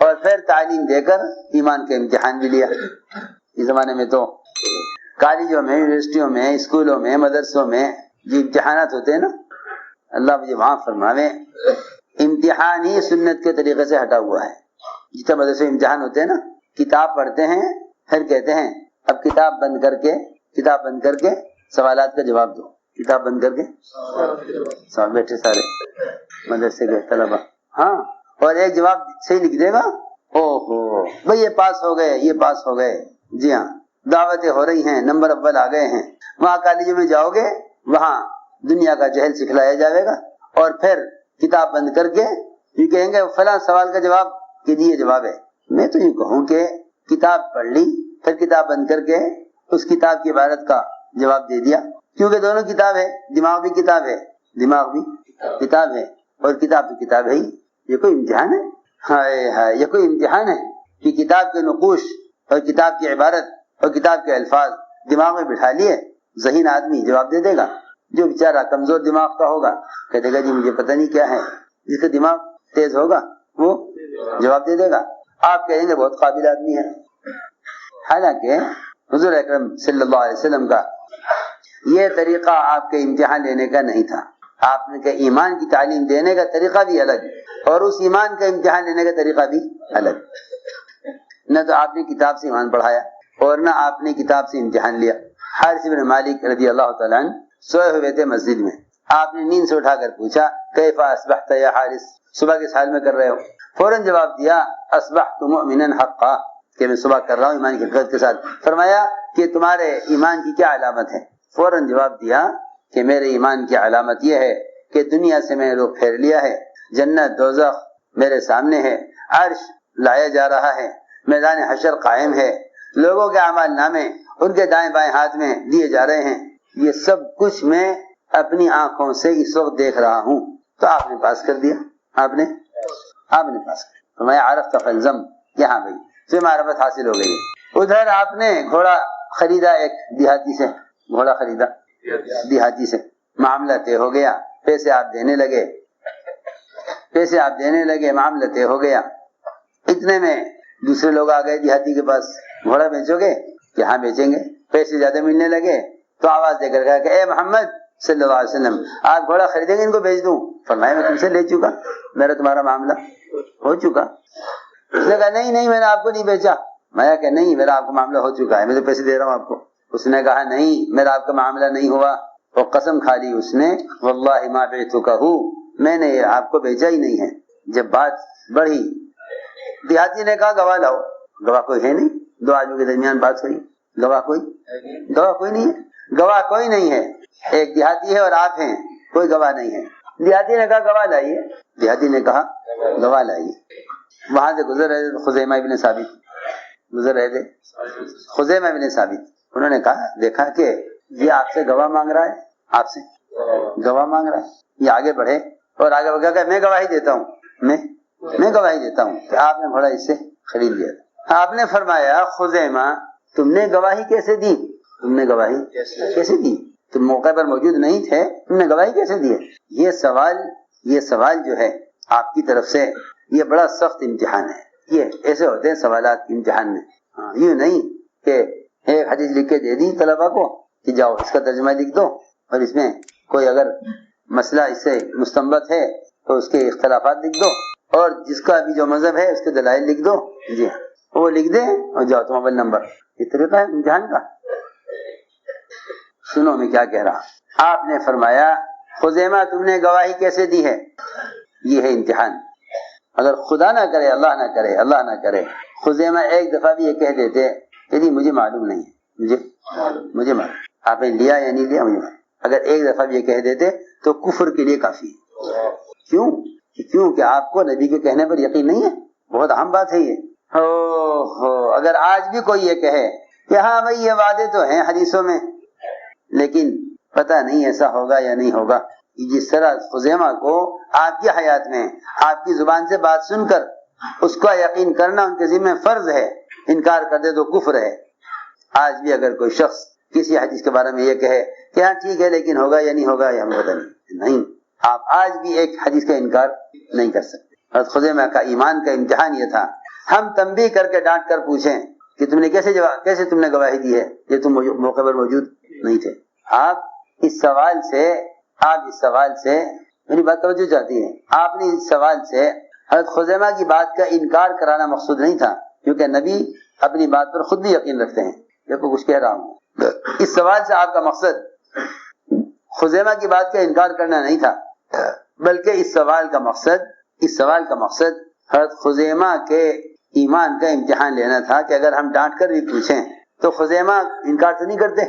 اور پھر تعلیم دے کر ایمان کا امتحان بھی لیا. اس زمانے میں تو کالجوں میں، یونیورسٹیوں میں، اسکولوں میں، مدرسوں میں جو امتحانات ہوتے ہیں نا، اللہ مجھے معاف فرماوے، امتحان ہی سنت کے طریقے سے ہٹا ہوا ہے. جتنے مدرسے امتحان ہوتے ہیں نا، کتاب پڑھتے ہیں پھر کہتے ہیں اب کتاب بند کر کے سوالات کا جواب دو. کتاب بند کر کے سب بیٹھے سارے مدرسے کے طلبا، ہاں، اور ایک جواب صحیح لکھ دے گا، او ہو بھئی یہ پاس ہو گئے. جی ہاں، دعوتیں ہو رہی ہیں، نمبر اول آ گئے ہیں. وہاں کالجوں میں جاؤ گے وہاں دنیا کا جہل سکھلایا جائے گا، اور پھر کتاب بند کر کے یہ کہیں گے فلاں سوال کا جواب کہ جی یہ جواب ہے. میں تو یہ کہوں کہ کتاب پڑھ لی پھر کتاب بند کر کے اس کتاب کی عبارت کا جواب دے دیا، کیونکہ دونوں کتاب ہے. دماغ بھی کتاب ہے اور کتاب تو کتاب ہے ہی. یہ کوئی امتحان ہے؟ ہائے یہ کوئی امتحان ہے کہ کتاب کے نقوش اور کتاب کی عبارت اور کتاب کے الفاظ دماغ میں بٹھا لیے ذہین آدمی جواب دے دے گا. جو بیچارہ کمزور دماغ کا ہوگا کہتے گا جی مجھے پتہ نہیں کیا ہے. جس کا دماغ تیز ہوگا وہ جواب دے دے گا. آپ کہیں گے بہت قابل آدمی ہے. حالانکہ حضور اکرم صلی اللہ علیہ وسلم کا یہ طریقہ آپ کے امتحان لینے کا نہیں تھا. آپ نے کہ ایمان کی تعلیم دینے کا طریقہ بھی الگ اور اس ایمان کا امتحان لینے کا طریقہ بھی الگ. نہ تو آپ نے کتاب سے ایمان پڑھایا اور نہ آپ نے کتاب سے امتحان لیا. حارث بن مالک رضی اللہ تعالیٰ عنہ سوئے ہوئے تھے مسجد میں. آپ نے نیند سے اٹھا کر پوچھا کیف اصبحت یا حارث، صبح کس حال میں کر رہے ہو؟ فوراً جواب دیا اصبحت مؤمنا حقا، کہ میں صبح کر رہا ہوں ایمان کی حقیقت کے ساتھ. فرمایا کہ تمہارے ایمان کی کیا علامت ہے؟ فوراً جواب دیا کہ میرے ایمان کی علامت یہ ہے کہ دنیا سے میں نے رخ پھیر لیا ہے، جنت دوزخ میرے سامنے ہے، عرش لایا جا رہا ہے، میدان حشر قائم ہے، لوگوں کے اعمال نامے ان کے دائیں بائیں ہاتھ میں دیے جا رہے ہیں. یہ سب کچھ میں اپنی آنکھوں سے اس وقت دیکھ رہا ہوں. تو آپ نے پاس کر دیا. آپ نے پاس کر دیا. میں عرفت فالزم، یہاں گئی تو معرفت حاصل ہو گئی. ادھر آپ نے گھوڑا خریدا، ایک دیہاتی سے گھوڑا خریدا، دیہاتی سے معاملہ طے ہو گیا، پیسے آپ دینے لگے، معاملہ طے ہو گیا. اتنے میں دوسرے لوگ آ گئے دیہاتی کے پاس، گھوڑا بیچو گے؟ کہ ہاں بیچیں گے. پیسے زیادہ ملنے لگے تو آواز دے کر کہا کہ اے محمد صلی اللہ علیہ وسلم آپ گھوڑا خریدیں گے ان کو بیچ دوں؟ فرمایا میں تم سے لے چکا، میرا تمہارا معاملہ ہو چکا. اس نے کہا نہیں میں نے آپ کو نہیں بیچا. میں کہ نہیں میرا آپ کو معاملہ ہو چکا ہے، میں تو پیسے دے رہا ہوں آپ کو. اس نے کہا نہیں میرا آپ کا معاملہ نہیں ہوا، اور قسم کھا لی اس نے واللہ ما بعتک، میں نے آپ کو بھیجا ہی نہیں ہے۔ جب بات بڑھی دیہاتی نے کہا گواہ لاؤ، گواہ کوئی ہے نہیں، دو آدمیوں کے درمیان بات ہوئی، گواہ کوئی نہیں ہے، گواہ کوئی نہیں ہے، ایک دیہاتی ہے اور آپ ہیں، کوئی گواہ نہیں ہے۔ دیہاتی نے کہا گواہ لائیے، دیہاتی نے کہا گواہ لائیے۔ وہاں سے گزر رہے تھے خزیمہ ابن ثابت، گزر رہے تھے خزیمہ ابن ثابت، انہوں نے کہا دیکھا کہ یہ آپ سے گواہ مانگ رہا ہے، آپ سے گواہ مانگ رہا ہے۔ یہ آگے بڑھے اور آگے بڑھ کر میں گواہی دیتا ہوں، میں گواہی دیتا ہوں کہ آپ نے گھوڑا اس سے خرید لیا تھا۔ آپ نے فرمایا خزیمہ تم نے گواہی کیسے دی؟ تم نے گواہی کیسے دی؟ تم موقع پر موجود نہیں تھے، تم نے گواہی کیسے دی؟ یہ سوال جو ہے آپ کی طرف سے یہ بڑا سخت امتحان ہے۔ یہ ایسے ہوتے ہیں سوالات امتحان میں، یوں نہیں کہ ایک حدیث لکھ کے دے دی طلبا کو کہ جاؤ اس کا ترجمہ لکھ دو، اور اس میں کوئی اگر مسئلہ اس سے مستنبط ہے تو اس کے اختلافات لکھ دو، اور جس کا بھی جو مذہب ہے اس کے دلائل لکھ دو، جی وہ لکھ دیں اور جاؤ تم اول نمبر۔ یہ طریقہ ہے امتحان کا۔ سنو میں کیا کہہ رہا، آپ نے فرمایا خزیمہ تم نے گواہی کیسے دی ہے؟ یہ ہے امتحان۔ اگر خدا نہ کرے، اللہ نہ کرے خزیمہ ایک دفعہ بھی یہ کہہ دیتے کہ جی مجھے معلوم نہیں ہے، مجھے معلوم، آپ نے لیا یا نہیں لیا مجھے معلوم، اگر ایک دفعہ بھی یہ کہہ دیتے تو کفر کے لیے کافی ہے۔ کیوں کہ آپ کو نبی کے کہنے پر یقین نہیں ہے، بہت اہم بات ہے یہ۔ اگر آج بھی کوئی یہ کہے کہ ہاں بھائی یہ وعدے تو ہیں حدیثوں میں لیکن پتہ نہیں ایسا ہوگا یا نہیں ہوگا، جس طرح خزیمہ کو آپ کی حیات میں آپ کی زبان سے بات سن کر اس کا یقین کرنا ان کے ذمہ فرض ہے، انکار کر دے تو کفر ہے۔ آج بھی اگر کوئی شخص کسی حدیث کے بارے میں یہ کہے کہ ہاں ٹھیک ہے لیکن ہوگا یا نہیں ہوگا، یہ ہمیں پتہ نہیں، آپ آج بھی ایک حدیث کا انکار نہیں کر سکتے۔ حضرت خزیمہ کا ایمان کا امتحان یہ تھا، ہم تنبیہ کر کے ڈانٹ کر پوچھیں کہ تم نے کیسے تم نے گواہی دی ہے، یہ تم موقع پر موجود نہیں تھے۔ آپ اس سوال سے میری بات توجہ چاہتی ہے، آپ نے اس سوال سے حضرت خزیمہ کی بات کا انکار کرانا مقصود نہیں تھا، کیونکہ نبی اپنی بات پر خود بھی یقین رکھتے ہیں۔ دیکھو کچھ کہہ رہا ہوں، اس سوال سے آپ کا مقصد خزیمہ کی بات کا انکار کرنا نہیں تھا، بلکہ اس سوال کا مقصد حضرت خزیمہ کے ایمان کا امتحان لینا تھا کہ اگر ہم ڈانٹ کر بھی پوچھیں تو خزیمہ انکار تو نہیں کرتے،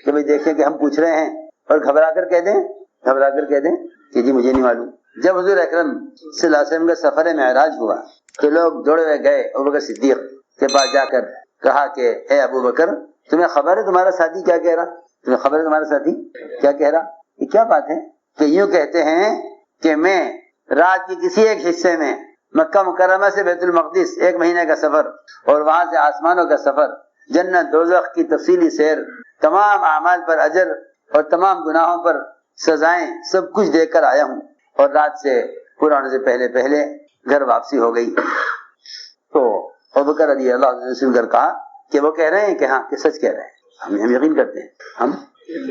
کہ بھئی دیکھیں کہ ہم پوچھ رہے ہیں اور گھبرا کر کہہ دیں کہ جی مجھے نہیں معلوم۔ جب حضور اکرم صلی اللہ علیہ وسلم کا سفر معراج ہوا تو لوگ دوڑے ہوئے گئے ابوبکر صدیق کے پاس جا کر کہا کہ اے ابو بکر تمہیں خبر ہے تمہارا ساتھی کیا کہہ رہا؟ یہ کیا بات ہے کہ یوں کہتے ہیں کہ میں رات کے کسی ایک حصے میں مکہ مکرمہ سے بیت المقدس 1 مہینے کا سفر اور وہاں سے آسمانوں کا سفر، جنت دوزخ کی تفصیلی سیر، تمام اعمال پر اجر اور تمام گناہوں پر سزائیں، سب کچھ دیکھ کر آیا ہوں، اور رات سے پورا ہونے سے پہلے گھر واپسی ہو گئی۔ تو ابوبکر رضی اللہ عنہ نے سن کر کہا کہ وہ کہہ رہے ہیں کہ ہاں کہ سچ کہہ رہے ہیں، ہم یقین کرتے ہیں،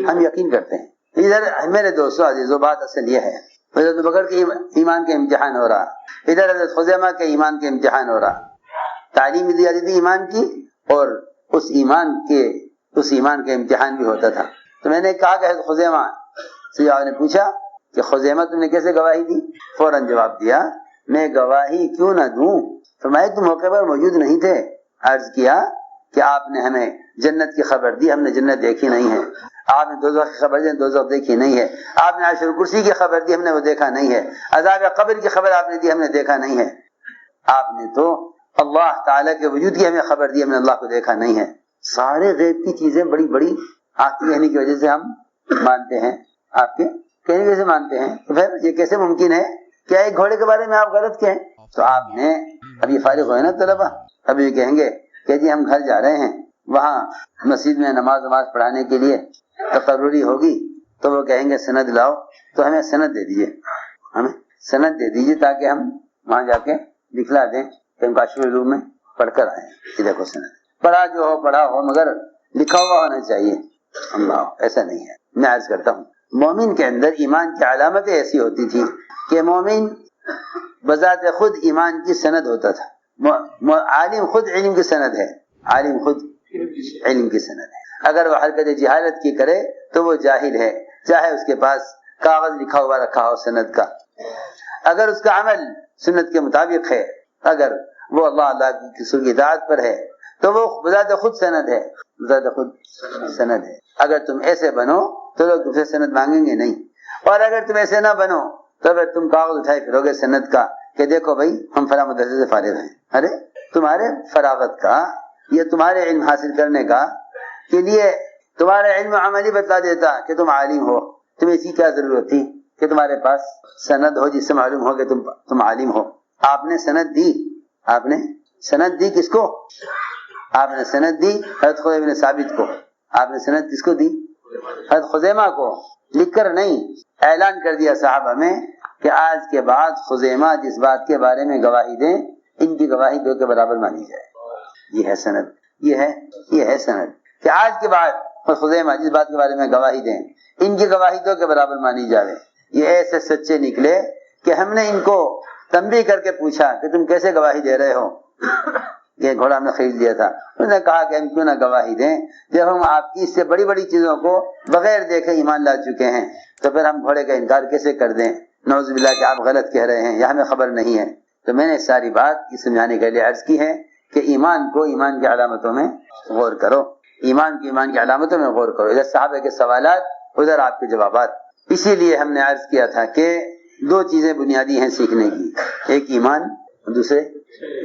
ہم یقین کرتے ہیں۔ ادھر میرے دوستو عزیزو بات اصل یہ ہے، حضرت ابوبکر کے ایمان کے امتحان ہو رہا، ادھر حضرت خزیمہ کے ایمان کے امتحان ہو رہا، تعلیم دی جاتی تھی ایمان کی، اور اس ایمان کے امتحان بھی ہوتا تھا۔ تو میں نے کہا کہ حضرت خزیمہ سے آپ نے پوچھا کہ خزیمہ تم نے کیسے گواہی دی؟ فوراً جواب دیا میں گواہی کیوں نہ دوں، فرمایا تم موقع پر موجود نہیں تھے، عرض کیا کہ آپ نے ہمیں جنت کی خبر دی، ہم نے جنت دیکھی نہیں ہے، آپ نے دوزخ کی خبر دی، دوزخ دیکھی نہیں ہے، آپ نے عرش الکرسی کی خبر دی، ہم نے وہ دیکھا نہیں ہے، عذاب قبر کی خبر آپ نے دی، ہم نے دیکھا نہیں ہے، آپ نے تو اللہ تعالیٰ کے وجود کی ہمیں خبر دی، ہم نے اللہ کو دیکھا نہیں ہے۔ سارے غیب کی چیزیں بڑی بڑی آپ کے کہنے کی وجہ سے ہم مانتے ہیں، آپ کے کہنے کی وجہ سے مانتے ہیں، تو پھر یہ کیسے ممکن ہے کیا ایک گھوڑے کے بارے میں آپ غلط کہیں؟ تو آپ نے ابھی فارغ ہوئے نا طلبہ، ابھی کہیں گے کہ جی ہم گھر جا رہے ہیں، وہاں مسجد میں نماز پڑھانے کے لیے تقرری ہوگی، تو وہ کہیں گے سند لاؤ، تو ہمیں سند دے دیجیے تاکہ ہم وہاں جا کے دکھلا دیں کہ ہم کاشف العلوم میں پڑھ کر آئے، یہ دیکھو سند پڑھا ہو مگر لکھا ہوا ہونا چاہیے، اللہ ایسا نہیں ہے۔ میں عرض کرتا ہوں مومن کے اندر ایمان کی علامتیں ایسی ہوتی تھی کہ مومن بذات خود ایمان کی سند ہوتا تھا، عالم خود علم کی سند ہے، عالم خود علم کی سند ہے. اگر وہ حرکت جہالت کی کرے تو وہ جاہل ہے، چاہے اس کے پاس کاغذ لکھا ہوا رکھا ہو سند کا. اگر اس کا عمل سنت کے مطابق ہے، اگر وہ اللہ کی رسول کی اطاعت پر ہے تو وہ بذات خود سند ہے، بذات خود سند ہے. اگر تم ایسے بنو تو لوگ تم سے سند مانگیں گے نہیں، اور اگر تم ایسے نہ بنو تو پھر تم کاغذ اٹھائے پھرو گے سند کا کہ دیکھو بھائی ہم فلاں مدرسے سے فارغ ہیں. ارے تمہارے فراغت کا یا تمہارے علم حاصل کرنے کا کے لیے تمہارا علم عملی بتلا دیتا کہ تم عالم ہو. تمہیں اسی کیا ضرورت تھی کہ تمہارے پاس سند ہو جس سے معلوم ہو کہ تم عالم ہو. آپ نے سند دی، آپ نے سند دی کس کو؟ آپ نے سند دی حضرت خزیمہ بن ثابت کو. آپ نے سند کس کو دی؟ حضرت خزیمہ کو. لکھ کر نہیں، اعلان کر دیا صحابہ میں کہ آج کے بعد خزیمہ جس بات کے بارے میں گواہی دیں ان کی گواہی دو کے برابر مانی جائے. یہ ہے سند، یہ ہے سند کہ آج کے بعد خزیمہ جس بات کے بارے میں گواہی دیں ان کی گواہی دو کے برابر مانی جائے. یہ ایسے سچے نکلے کہ ہم نے ان کو تنبیہ کر کے پوچھا کہ تم کیسے گواہی دے رہے ہو؟ یہ گھوڑا ہم نے خرید لیا تھا. انہوں نے کہا کہ ہم کیوں نہ گواہی دیں جب ہم آپ کی اس سے بڑی بڑی چیزوں کو بغیر دیکھے ایمان لا چکے ہیں تو پھر ہم گھوڑے کا انکار کیسے کر دیں؟ نعوذ باللہ کہ آپ غلط کہہ رہے ہیں یا ہمیں خبر نہیں ہے. تو میں نے ساری بات یہ سمجھانے کے لیے عرض کی ہے کہ ایمان کو ایمان کی علامتوں میں غور کرو، ایمان کی علامتوں میں غور کرو. ادھر صحابہ کے سوالات، ادھر آپ کے جوابات. اسی لیے ہم نے عرض کیا تھا کہ دو چیزیں بنیادی ہیں سیکھنے کی، ایک ایمان دوسرے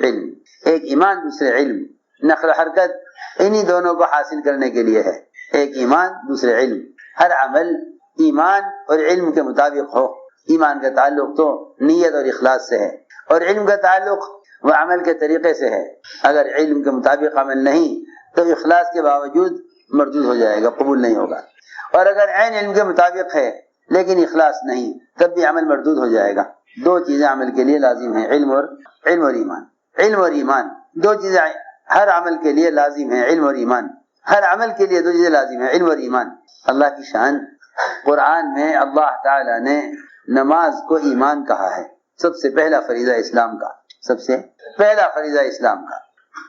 علم. ایک ایمان دوسرے علم. نقل و حرکت انہی دونوں کو حاصل کرنے کے لیے ہے. ایک ایمان دوسرے علم. ہر عمل ایمان اور علم کے مطابق ہو. ایمان کا تعلق تو نیت اور اخلاص سے ہے، اور علم کا تعلق وہ عمل کے طریقے سے ہے. اگر علم کے مطابق عمل نہیں تو اخلاص کے باوجود مردود ہو جائے گا، قبول نہیں ہوگا. اور اگر عین علم کے مطابق ہے لیکن اخلاص نہیں تب بھی عمل مردود ہو جائے گا. دو چیزیں عمل کے لیے لازم ہیں، علم اور ایمان. علم اور ایمان دو چیزیں ہر عمل کے لیے لازم ہیں. علم اور ایمان ہر عمل کے لیے دو چیزیں لازم ہیں، علم اور ایمان. اللہ کی شان، قرآن میں اللہ تعالی نے نماز کو ایمان کہا ہے. سب سے پہلا فریضہ اسلام کا، سب سے پہلا فریضہ اسلام کا،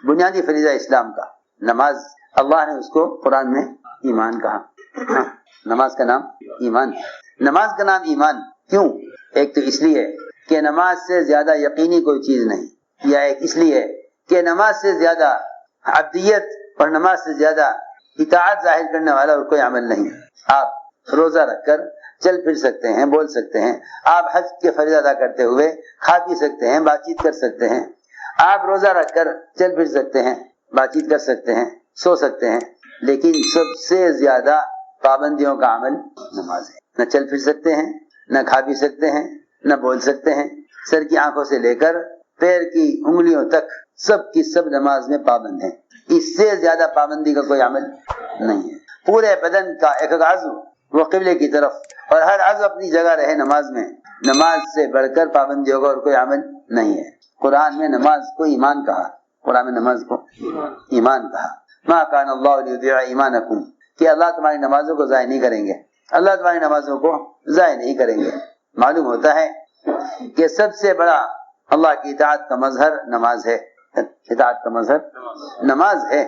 بنیادی فریضہ اسلام کا نماز. اللہ نے اس کو قرآن میں ایمان کہا. نماز کا نام ایمان. نماز کا نام ایمان کیوں؟ ایک تو اس لیے کہ نماز سے زیادہ یقینی کوئی چیز نہیں، یا ایک اس لیے کہ نماز سے زیادہ عبدیت اور نماز سے زیادہ اطاعت ظاہر کرنے والا اور کوئی عمل نہیں. آپ روزہ رکھ کر چل پھر سکتے ہیں، بول سکتے ہیں. آپ حج کے فریضہ ادا کرتے ہوئے کھا پی سکتے ہیں، بات چیت کر سکتے ہیں. آپ روزہ رکھ کر چل پھر سکتے ہیں، بات چیت کر سکتے ہیں، سو سکتے ہیں. لیکن سب سے زیادہ پابندیوں کا عمل نماز ہے. نہ چل پھر سکتے ہیں، نہ کھا پی سکتے ہیں، نہ بول سکتے ہیں. سر کی آنکھوں سے لے کر پیر کی انگلیوں تک سب کی سب نماز میں پابند ہیں. اس سے زیادہ پابندی کا کوئی عمل نہیں ہے. پورے بدن کا ایک عضو وہ قبلے کی طرف، اور ہر عضو اپنی جگہ رہے نماز میں. نماز سے بڑھ کر پابندیوں کا اور کوئی عمل نہیں ہے. قرآن میں نماز کو ایمان کہا. قرآن میں نماز کو ایمان کہا. ما کان اللہ لیضیع ایمانکم، کہ اللہ تمہاری نمازوں کو ضائع نہیں کریں گے. اللہ تمہاری نمازوں کو ضائع نہیں کریں گے. معلوم ہوتا ہے کہ سب سے بڑا اللہ کی اطاعت کا مظہر نماز ہے. اطاعت کا مظہر نماز ہے.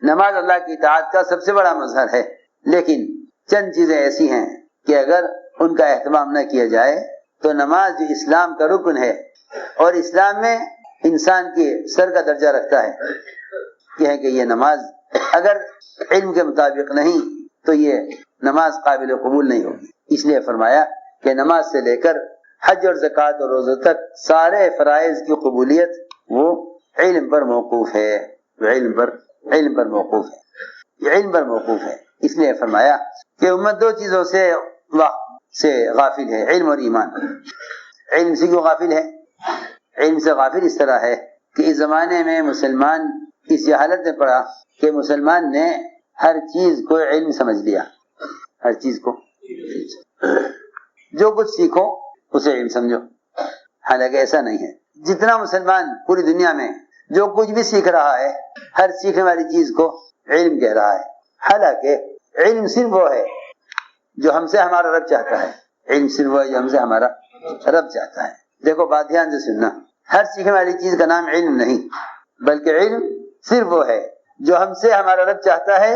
نماز اللہ کی اطاعت کا سب سے بڑا مظہر ہے. لیکن چند چیزیں ایسی ہیں کہ اگر ان کا اہتمام نہ کیا جائے تو نماز جو اسلام کا رکن ہے اور اسلام میں انسان کے سر کا درجہ رکھتا ہے، یہ ہے کہ یہ نماز اگر علم کے مطابق نہیں تو یہ نماز قابل قبول نہیں ہوگی. اس لیے فرمایا کہ نماز سے لے کر حج اور زکوٰۃ اور روزہ تک سارے فرائض کی قبولیت وہ علم پر موقوف ہے. علم پر موقوف ہے. یہ علم پر موقوف ہے. اس لیے فرمایا کہ امت دو چیزوں سے غافل ہے، علم اور ایمان. علم سے کیوں غافل ہے؟ علم سے غافل اس طرح ہے کہ اس زمانے میں مسلمان اس جہالت میں پڑا کہ مسلمان نے ہر چیز کو علم سمجھ لیا. ہر چیز کو جو کچھ سیکھو اسے علم سمجھو. حالانکہ ایسا نہیں ہے. جتنا مسلمان پوری دنیا میں جو کچھ بھی سیکھ رہا ہے ہر سیکھنے والی چیز کو علم کہہ رہا ہے. حالانکہ علم صرف وہ ہے جو ہم سے ہمارا رب چاہتا ہے. علم صرف وہ ہے جو ہم سے ہمارا رب چاہتا ہے. دیکھو بات دھیان سے سننا، ہر سیکھنے والی چیز کا نام علم نہیں، بلکہ علم صرف وہ ہے جو ہم سے ہمارا رب چاہتا ہے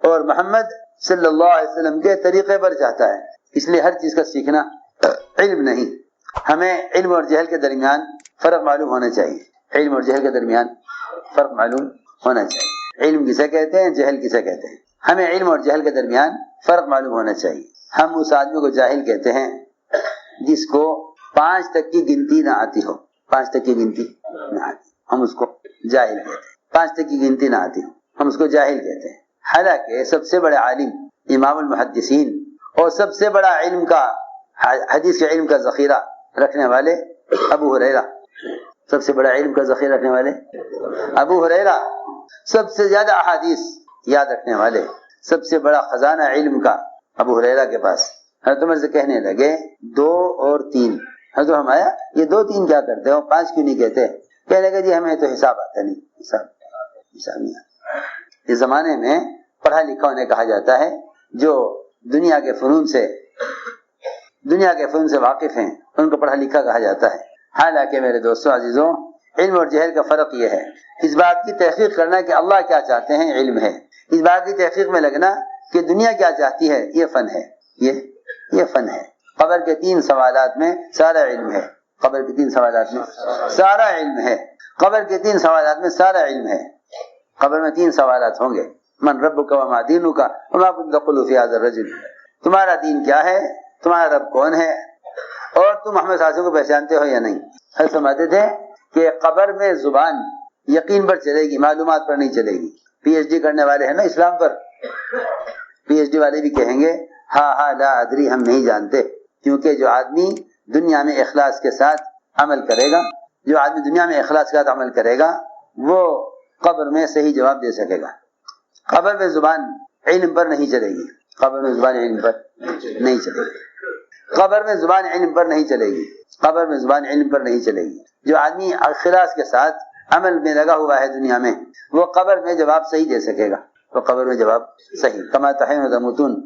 اور محمد صلی اللہ علیہ وسلم کے طریقے پر چاہتا ہے. اس لیے ہر چیز کا سیکھنا علم نہیں. ہمیں علم اور جہل کے درمیان فرق معلوم ہونا چاہیے. علم اور جہل کے درمیان فرق معلوم ہونا چاہیے. علم کسے کہتے ہیں, جہل کسے کہتے ہیں. ہمیں علم اور جہل کے درمیان فرق معلوم ہونا چاہیے. ہم اس آدمی کو جاہل کہتے ہیں جس کو 5 تک کی گنتی نہ آتی ہو. 5 تک کی گنتی نہ آتی, ہم اس کو جاہل کہتے ہیں. 5 تک کی گنتی نہ آتی ہو, ہم اس کو جاہل کہتے ہیں. حالانکہ سب سے بڑے عالم امام المحدثین اور سب سے بڑا علم کا حدیث کے علم کا ذخیرہ رکھنے والے ابو ہریرہ, سب سے بڑا علم کا ذخیرہ رکھنے والے ابو ہریرہ, سب سے زیادہ احادیث یاد رکھنے والے, سب سے بڑا خزانہ علم کا ابو ہریرہ کے پاس. حضرت عمر سے کہنے لگے 2 اور 3. حضرت ہمایا یہ 2 3 کیا کرتے ہو, 5 کیوں نہیں کہتے؟ کہنے لگے جی ہمیں تو حساب آتا نہیں. حساب نہیں آتا. اس زمانے میں پڑھا لکھا انہیں کہا جاتا ہے جو دنیا کے فنون سے واقف ہیں, ان کو پڑھا لکھا کہا جاتا ہے. حالانکہ میرے دوستوں عزیزوں, علم اور جہل کا فرق یہ ہے, اس بات کی تحقیق کرنا کہ اللہ کیا چاہتے ہیں علم ہے, اس بات کی تحقیق میں لگنا کہ دنیا کیا چاہتی ہے یہ فن ہے. یہ فن ہے. قبر کے 3 سوالات میں سارا علم ہے. قبر کے 3 سوالات میں سارا علم ہے. قبر کے 3 سوالات میں سارا علم ہے. قبر میں 3 سوالات ہوں گے, من ربک وما دینک وما کنت تقول فی ھذا الرجل, تمہارا دین کیا ہے, تمہارا رب کون ہے, اور تم محمد صلی اللہ علیہ وسلم کو پہچانتے ہو یا نہیں. ہم سمجھتے تھے کہ قبر میں زبان یقین پر چلے گی, معلومات پر نہیں چلے گی. پی ایچ ڈی کرنے والے ہیں نا اسلام پر, پی ایچ ڈی والے بھی کہیں گے ہاں لا ادری, ہم نہیں جانتے. کیونکہ جو آدمی دنیا میں اخلاص کے ساتھ عمل کرے گا, جو آدمی دنیا میں اخلاص کے ساتھ عمل کرے گا وہ قبر میں صحیح جواب دے سکے گا. قبر میں زبان علم پر نہیں چلے گی. قبر میں زبان علم پر نہیں چلے گی. قبر میں زبان علم پر نہیں چلے گی. قبر میں زبان علم پر نہیں چلے گی. جو آدمی اخلاص کے ساتھ عمل میں لگا ہوا ہے دنیا میں, وہ قبر میں جواب صحیح دے سکے گا. وہ قبر میں جواب صحیح, کما تحین و تموتون,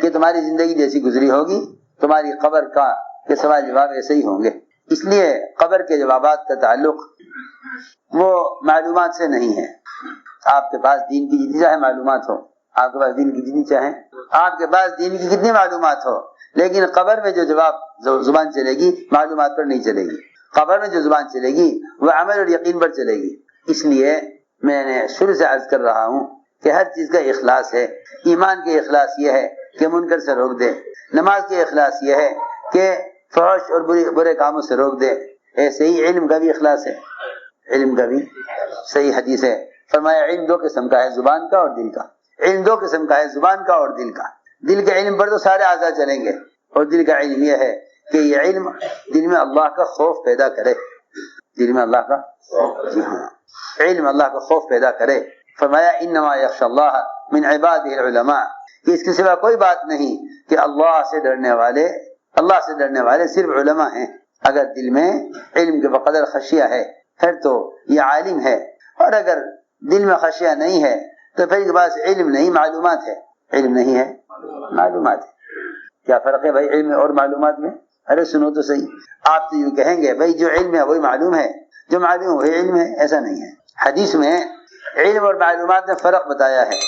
کہ تمہاری زندگی جیسی گزری ہوگی, تمہاری قبر کا کے سوال جواب ایسے ہی ہوں گے. اس لیے قبر کے جوابات کا تعلق وہ معلومات سے نہیں ہے. آپ کے پاس دین کی جتنی چاہے معلومات ہو, آپ کے پاس دین کی جتنی چاہے, آپ کے پاس دین کی کتنی معلومات ہو, لیکن قبر میں جو جواب زبان چلے گی معلومات پر نہیں چلے گی. قبر میں جو زبان چلے گی وہ عمل اور یقین پر چلے گی. اس لیے میں نے شروع سے عرض کر رہا ہوں کہ ہر چیز کا اخلاص ہے. ایمان کے اخلاص یہ ہے کہ منکر سے روک دے, نماز کے اخلاص یہ ہے کہ فحش اور برے کاموں سے روک دے. ایسے ہی علم کا بھی اخلاص ہے, علم کا بھی. صحیح حدیث ہے, فرمایا علم 2 قسم کا ہے, زبان کا اور دل کا. علم 2 قسم کا ہے, زبان کا اور دل کا. دل کے علم پر تو سارے اعضاء چلیں گے, اور دل کا علم یہ ہے کہ یہ علم دل میں اللہ کا خوف پیدا کرے. دل میں اللہ کا, جی ہاں, علم اللہ کا خوف پیدا کرے. فرمایا انما یخشى اللہ من عباده العلماء, کہ اس کے سوا کوئی بات نہیں کہ اللہ سے ڈرنے والے صرف علماء ہیں. اگر دل میں علم کے بقدر خشیہ ہے پھر تو یہ عالم ہے, اور اگر دل میں خشیہ نہیں ہے تو پھر کے پاس علم نہیں معلومات ہے. علم نہیں ہے معلومات ہے. کیا فرق ہے بھائی علم اور معلومات میں؟ ارے سنو تو صحیح, آپ تو یوں کہیں گے بھائی جو علم ہے وہی معلوم ہے, جو معلوم ہے وہی علم ہے. ایسا نہیں ہے. حدیث میں علم اور معلومات میں فرق بتایا ہے.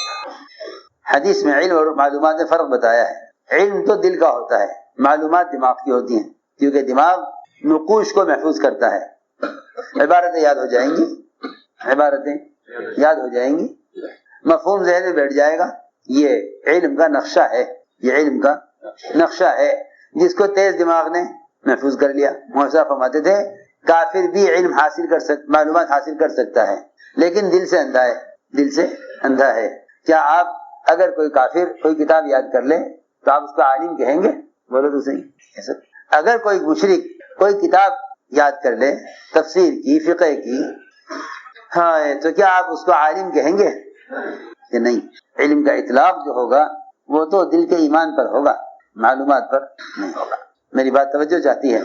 حدیث میں علم اور معلومات میں فرق بتایا ہے. علم تو دل کا ہوتا ہے, معلومات دماغ کی ہوتی ہیں, کیونکہ دماغ نقوش کو محفوظ کرتا ہے. عبارتیں یاد ہو جائیں گی, عبارتیں یاد ہو جائیں گی, مفہوم ذہن میں بیٹھ جائے گا. یہ علم کا نقشہ ہے, یہ علم کا نقشہ ہے جس کو تیز دماغ نے محفوظ کر لیا. موسیٰ فرماتے تھے کافر بھی علم حاصل معلومات حاصل کر سکتا ہے, لیکن دل سے اندھا ہے. دل سے اندھا ہے. کیا آپ اگر کوئی کافر کوئی کتاب یاد کر لے تو آپ اس کو عالم کہیں گے؟ بولو تو صحیح. اگر کوئی مشرک کوئی کتاب یاد کر لے تفسیر کی, فقہ کی, ہاں, تو کیا آپ اس کو عالم کہیں گے کہ نہیں؟ علم کا اطلاق جو ہوگا وہ تو دل کے ایمان پر ہوگا, معلومات پر نہیں ہوگا. میری بات توجہ چاہتی ہے.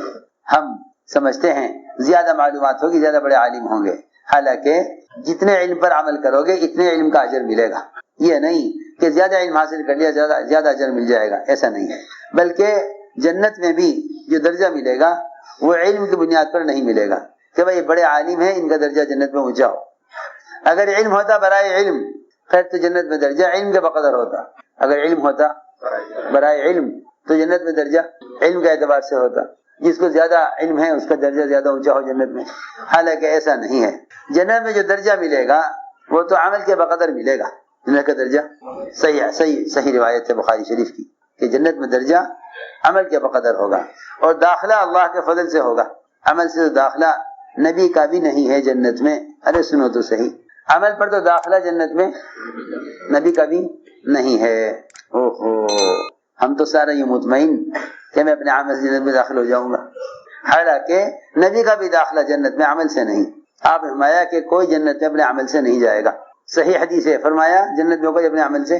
ہم سمجھتے ہیں زیادہ معلومات ہوگی زیادہ بڑے عالم ہوں گے, حالانکہ جتنے علم پر عمل کرو گے اتنے علم کا اجر ملے گا. یہ نہیں کہ زیادہ علم حاصل کر لیا زیادہ اجر مل جائے گا, ایسا نہیں ہے. بلکہ جنت میں بھی جو درجہ ملے گا وہ علم کی بنیاد پر نہیں ملے گا کہ بھائی بڑے عالم ہیں ان کا درجہ جنت میں اونچا ہو. اگر علم ہوتا برائے علم خیر تو جنت میں درجہ علم کے بقدر ہوتا، اگر علم ہوتا برائے علم تو جنت میں درجہ علم کے اعتبار سے ہوتا، جس کو زیادہ علم ہے اس کا درجہ زیادہ اونچا ہو جنت میں، حالانکہ ایسا نہیں ہے۔ جنت میں جو درجہ ملے گا وہ تو عمل کے بقدر ملے گا، جنت کا درجہ صحیح روایت ہے بخاری شریف کی کہ جنت میں درجہ عمل کے بقدر ہوگا، اور داخلہ اللہ کے فضل سے ہوگا، عمل سے تو داخلہ نبی کا بھی نہیں ہے جنت میں۔ ارے سنو تو صحیح، عمل پر تو داخلہ جنت میں نبی کا بھی نہیں ہے۔ اوہو، ہم تو سارا یہ مطمئن کہ میں اپنے عمل سے جنت میں داخل ہو جاؤں گا، حالانکہ نبی کا بھی داخلہ جنت میں عمل سے نہیں۔ آپ نے فرمایا کہ کوئی جنت میں اپنے عمل سے نہیں جائے گا، صحیح حدیث ہے، فرمایا جنت میں کوئی اپنے عمل سے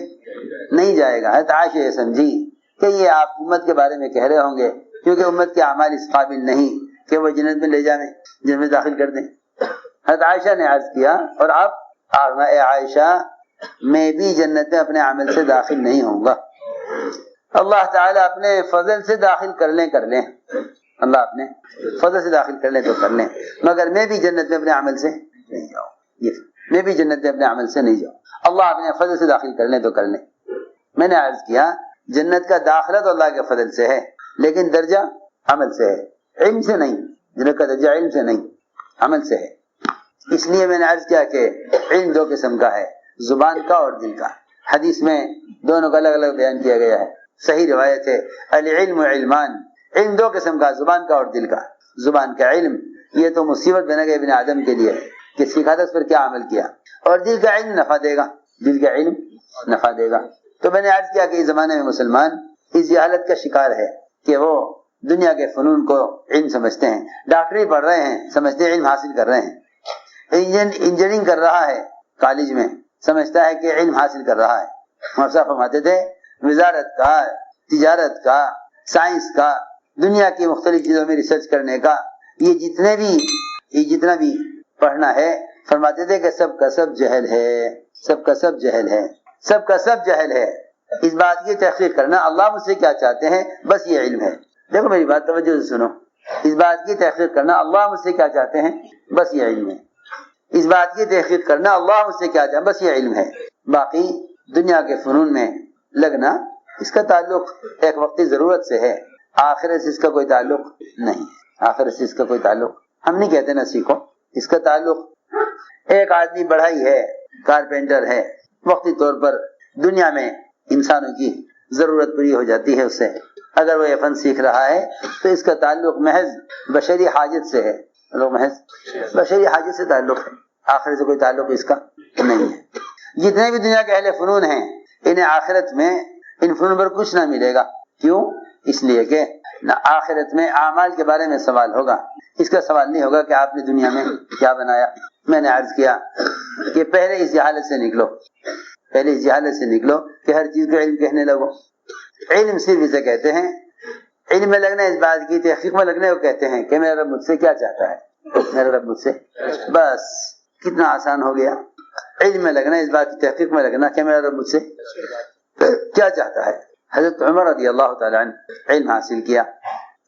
نہیں جائے گا۔ حضرت عائشہ یہ سمجھی کہ یہ آپ امت کے بارے میں کہہ رہے ہوں گے کیونکہ امت کے اعمال اس قابل نہیں کہ وہ جنت میں لے جائیں، جنت میں داخل کر دیں۔ حضرت عائشہ نے عرض کیا اور آپ اے عائشہ میں بھی جنت میں اپنے عمل سے داخل نہیں ہوں گا، اللہ تعالیٰ اپنے فضل سے داخل کر لیں اللہ اپنے فضل سے داخل کر لیں تو کر لیں، مگر میں بھی جنت میں اپنے عمل سے نہیں جاؤں، میں بھی جنت میں اپنے عمل سے نہیں جاؤں، اللہ اپنے فضل سے داخل کر لیں تو کر لیں۔ میں نے عرض کیا جنت کا داخلہ تو اللہ کے فضل سے ہے لیکن درجہ عمل سے ہے، علم سے نہیں، جنت کا درجہ علم سے نہیں عمل سے ہے۔ اس لیے میں نے عرض کیا کہ علم دو قسم کا ہے، زبان کا اور دل کا۔ حدیث میں دونوں کا الگ الگ بیان کیا گیا ہے، صحیح روایت ہے العلم علمان، علم دو قسم کا، زبان کا اور دل کا۔ زبان کا علم یہ تو مصیبت بنا گیا ابن آدم کے لیے کہ سیکھا تھا اس پر کیا عمل کیا، اور دل کا علم نفع دے گا، دل کا علم نفع دے گا۔ تو میں نے عرض کیا کہ اس زمانے میں مسلمان اس جہالت کا شکار ہے کہ وہ دنیا کے فنون کو علم سمجھتے ہیں، ڈاکٹری پڑھ رہے ہیں سمجھتے ہیں علم حاصل کر رہے ہیں، انجینئرنگ کر رہا ہے کالج میں سمجھتا ہے کہ علم حاصل کر رہا ہے۔ ہم صاحب فرماتے تھے وزارت کا، تجارت کا، سائنس کا، دنیا کی مختلف چیزوں میں ریسرچ کرنے کا، یہ جتنا بھی پڑھنا ہے، فرماتے تھے کہ سب کا سب جہل ہے، سب کا سب جہل ہے، سب کا سب جہل ہے۔ اس بات کی تحقیق کرنا اللہ مجھ سے کیا چاہتے ہیں بس یہ علم ہے۔ دیکھو میری بات توجہ سے سنو، اس بات کی تحقیق کرنا اللہ مجھ سے کیا چاہتے ہیں بس یہ علم ہے، اس بات کی تحقیق کرنا اللہ مجھ سے کیا چاہتے ہیں بس یہ علم ہے۔ باقی دنیا کے فنون میں لگنا اس کا تعلق ایک وقتی ضرورت سے ہے، آخرت سے اس کا کوئی تعلق نہیں، آخرت سے اس کا کوئی تعلق ہم نہیں کہتے نہ سیکھو، اس کا تعلق ایک آدمی بڑھائی ہے، کارپینٹر ہے، وقتی طور پر دنیا میں انسانوں کی ضرورت پوری ہو جاتی ہے اس سے، اگر وہ یہ فن سیکھ رہا ہے تو اس کا تعلق محض بشری حاجت سے ہے، محض بشری حاجت سے تعلق ہے، آخرت سے کوئی تعلق اس کا نہیں ہے۔ جتنے بھی دنیا کے اہل فنون ہیں انہیں آخرت میں ان فنون پر کچھ نہ ملے گا، کیوں؟ اس لیے کہ آخرت میں اعمال کے بارے میں سوال ہوگا، اس کا سوال نہیں ہوگا کہ آپ نے دنیا میں کیا بنایا۔ میں نے عرض کیا کہ پہلے اس جہالت سے نکلو، پہلے اس جہالت سے نکلو کہ ہر چیز کو علم کہنے لگو۔ علم صرف اسے کہتے ہیں، علم میں لگنا اس بات کی تحقیق میں لگنے کو کہتے ہیں کہ میرا رب مجھ سے کیا چاہتا ہے، میرا رب مجھ سے، بس کتنا آسان ہو گیا۔ علم میں لگنا اس بات کی تحقیق میں لگنا کہ میرا رب مجھ سے کیا چاہتا ہے۔ حضرت عمر رضی اللہ تعالیٰ عنہ علم حاصل کیا،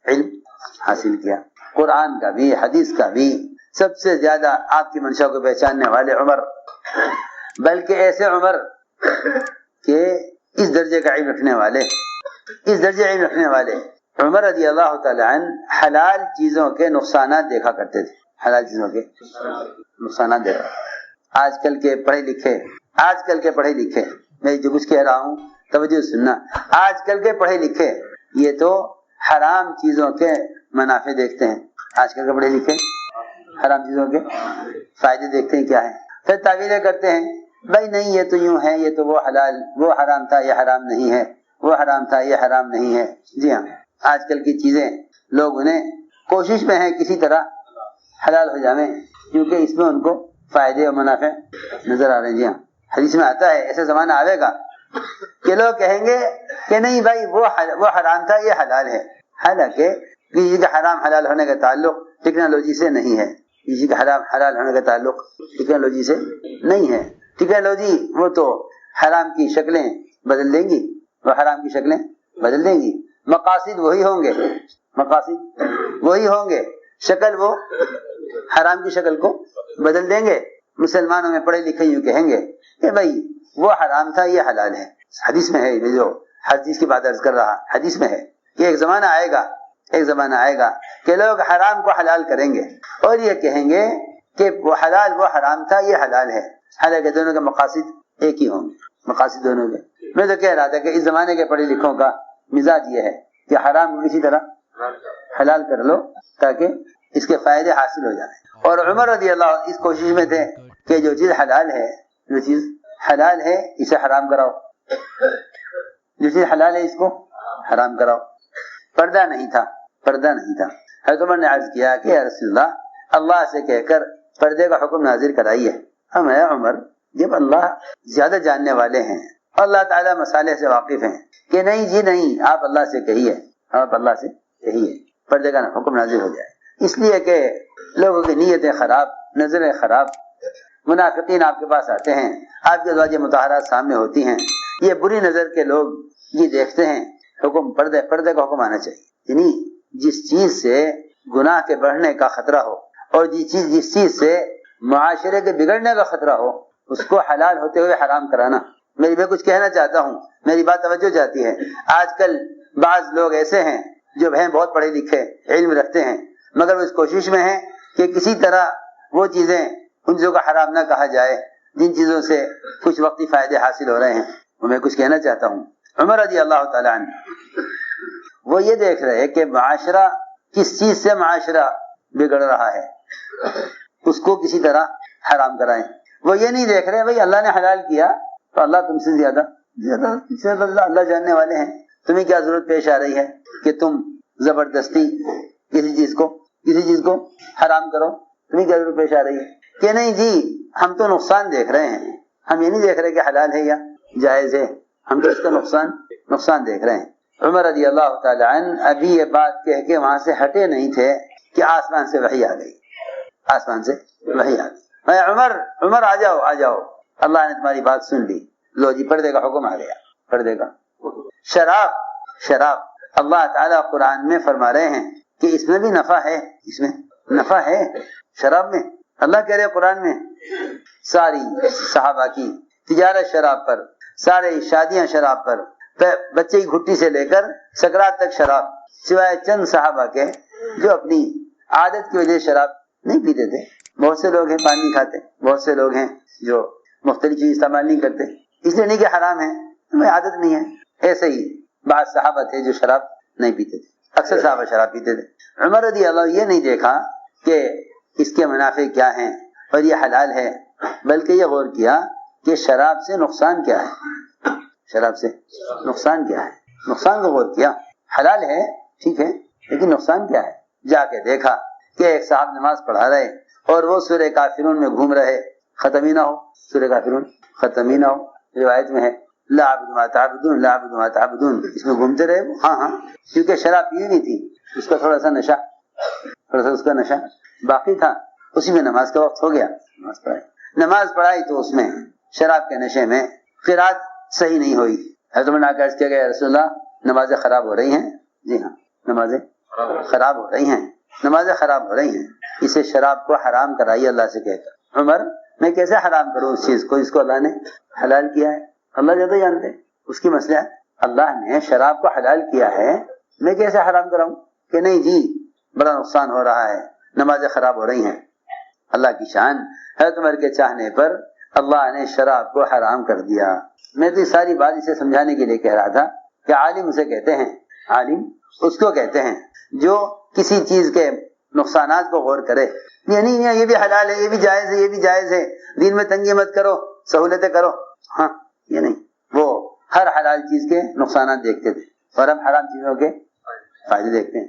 علم حاصل کیا، قرآن کا بھی حدیث کا بھی، سب سے زیادہ آپ کی منشا کو پہچاننے والے عمر، بلکہ ایسے عمر کہ اس درجے کا علم رکھنے والے، اس درجے علم رکھنے والے عمر رضی اللہ تعالیٰ عنہ حلال چیزوں کے نقصانات دیکھا کرتے تھے، حلال چیزوں کے نقصانات دیکھا۔ آج کل کے پڑھے لکھے میں جو کچھ کہہ رہا ہوں توجہ سننا، آج کل کے پڑھے لکھے یہ تو حرام چیزوں کے منافع دیکھتے ہیں، آج کل کے پڑھے لکھے حرام چیزوں کے فائدے دیکھتے ہیں کیا ہے، پھر تعویلیں کرتے ہیں، بھائی نہیں یہ تو یوں ہے، یہ تو وہ حرام تھا یہ حرام نہیں ہے، وہ حرام تھا یہ حرام نہیں ہے۔ جی ہاں، آج کل کی چیزیں لوگ انہیں کوشش میں ہیں کسی طرح حلال ہو جائیں کیونکہ اس میں ان کو فائدے اور منافع نظر آ رہے ہیں۔ جی ہاں، حدیث میں آتا ہے ایسا زمانہ آئے گا کہ لوگ کہیں گے کہ نہیں بھائی وہ حرام تھا یہ حلال ہے، حالانکہ کسی کا حرام حلال ہونے کا تعلق ٹیکنالوجی سے نہیں ہے، کسی کا حرام حلال ہونے کا تعلق ٹیکنالوجی سے نہیں ہے۔ ٹیکنالوجی وہ تو حرام کی شکلیں بدل دیں گی، وہ حرام کی شکلیں بدل دیں گی، مقاصد وہی ہوں گے، شکل وہ حرام کی شکل کو بدل دیں گے، مسلمانوں میں پڑھے لکھے یوں کہیں گے کہ بھائی وہ حرام تھا یہ حلال ہے. حدیث میں ہے, یہ جو حدیث کی بات عرض کر رہا, حدیث میں ہے کہ ایک زمانہ آئے گا کہ لوگ حرام کو حلال کریں گے اور یہ کہیں گے کہ وہ حرام تھا یہ حلال ہے, حالانکہ دونوں کے مقاصد ایک ہی ہوں گے, مقاصد دونوں کے. میں تو کہہ رہا تھا کہ اس زمانے کے پڑھے لکھوں کا مزاج یہ ہے کہ حرام کو کسی طرح حلال کر لو تاکہ اس کے فائدے حاصل ہو جائیں. اور عمر رضی اللہ عنہ اس کوشش میں تھے کہ جو چیز حلال ہے اسے حرام کراؤ, جو چیز حلال ہے اس کو حرام کراؤ. پردہ نہیں تھا. حضرت عمر نے عرض کیا کہ یا رسول اللہ سے کہہ کر پردے کا حکم نازل کرائیے. ہم ہے عمر, جب اللہ زیادہ جاننے والے ہیں, اللہ تعالیٰ مسالے سے واقف ہیں, کہ نہیں جی نہیں, آپ اللہ سے کہیے پردے کا حکم نازل ہو جائے. اس لیے کہ لوگوں کی نیتیں خراب, نظریں خراب, منافقین آپ کے پاس آتے ہیں, آپ کے ازواج مطہرات سامنے ہوتی ہیں, یہ بری نظر کے لوگ یہ دیکھتے ہیں حکم پردے کا حکم آنا چاہیے. یعنی جس چیز سے گناہ کے بڑھنے کا خطرہ ہو اور جس چیز سے معاشرے کے بگڑنے کا خطرہ ہو اس کو حلال ہوتے ہوئے حرام کرانا. میں کچھ کہنا چاہتا ہوں, میری بات توجہ چاہتی ہے. آج کل بعض لوگ ایسے ہیں جو ہیں بہت پڑھے لکھے, علم رکھتے ہیں, مگر وہ اس کوشش میں ہیں کہ کسی طرح وہ چیزیں ان چیزوں کا حرام نہ کہا جائے جن چیزوں سے کچھ وقتی فائدے حاصل ہو رہے ہیں. میں کچھ کہنا چاہتا ہوں. عمر رضی اللہ تعالیٰ عنہ وہ یہ دیکھ رہے کہ معاشرہ کس چیز سے معاشرہ بگڑ رہا ہے, اس کو کسی طرح حرام کرائیں. وہ یہ نہیں دیکھ رہے بھائی اللہ نے حلال کیا تو اللہ تم سے زیادہ اللہ جاننے والے ہیں, تمہیں کیا ضرورت پیش آ رہی ہے کہ تم زبردستی کسی چیز کو حرام کرو, تمہیں کیا ضرورت پیش آ رہی ہے کہ نہیں جی ہم تو نقصان دیکھ رہے ہیں, ہم یہ نہیں دیکھ رہے کہ حلال ہے یا جائز ہے, ہم تو اس کا نقصان دیکھ رہے ہیں. عمر رضی اللہ تعالی عنہ ابھی یہ بات کہہ کے وہاں سے ہٹے نہیں تھے کہ آسمان سے وحی آ گئی. عمر آ جاؤ, اللہ نے تمہاری بات سن لی, لو جی پردے کا حکم آ گیا. پردے کا شراب اللہ تعالیٰ قرآن میں فرما رہے ہیں کہ اس میں بھی نفع ہے شراب میں. اللہ کہہ رہے قرآن میں ساری صحابہ کی تجارت شراب پر, سارے شادیاں شراب پر, بچے کی گھٹی سے لے کر سکرات تک شراب, سوائے چند صحابہ کے جو اپنی عادت کی وجہ سے شراب نہیں پیتے تھے. بہت سے لوگ ہیں پانی نہیں کھاتے, بہت سے لوگ ہیں جو مختلف چیز استعمال نہیں کرتے, اس لیے نہیں کہ حرام ہے, ہمیں عادت نہیں ہے. ایسے ہی بعض صحابہ تھے جو شراب نہیں پیتے تھے, اکثر صحابہ شراب پیتے تھے. عمر رضی اللہ یہ نہیں دیکھا کہ اس کے منافع کیا ہیں اور یہ حلال ہے, بلکہ یہ غور کیا کہ شراب سے نقصان کیا ہے, نقصان کو غور کیا. حلال ہے ٹھیک ہے, لیکن نقصان کیا ہے. جا کے دیکھا کہ ایک صاحب نماز پڑھا رہے اور وہ سورہ کافرون میں گھوم رہے, ختم ہی نہ ہو. روایت میں ہے لا اعبد ما تعبدون, اس میں گھومتے رہے وہ. ہاں کیونکہ شراب پی نہیں تھی, اس کا تھوڑا سا نشہ باقی تھا, اسی میں نماز کا وقت ہو گیا. نماز پڑھائی تو اس میں شراب کے نشے میں قرات صحیح نہیں ہوئی. حضرت نے عرض کیا کہ رسول اللہ نمازیں خراب ہو رہی ہیں. جی ہاں, نمازیں خراب ہو رہی ہیں, اسے شراب کو حرام کرائیے اللہ سے کہہ کر. عمر میں کیسے حرام کروں اس چیز کو جس کو اللہ نے حلال کیا ہے. اللہ زیادہ جانتے ہیں اس کی مسئلہ ہے. اللہ نے شراب کو حلال کیا ہے, میں کیسے حرام کراؤں کہ نہیں جی بڑا نقصان ہو رہا ہے, نمازیں خراب ہو رہی ہیں. اللہ کی شان, حضرت عمر کے چاہنے پر اللہ نے شراب کو حرام کر دیا. میں تو ساری بات اسے سمجھانے کے لیے کہہ رہا تھا کہ عالم اسے کہتے ہیں, عالم اس کو کہتے ہیں جو کسی چیز کے نقصانات کو غور کرے. یعنی یہ بھی حلال ہے, یہ بھی جائز ہے, دین میں تنگی مت کرو, سہولتیں کرو. ہاں یہ نہیں, وہ ہر حلال چیز کے نقصانات دیکھتے تھے اور ہم حرام چیزوں کے فائدے دیکھتے ہیں.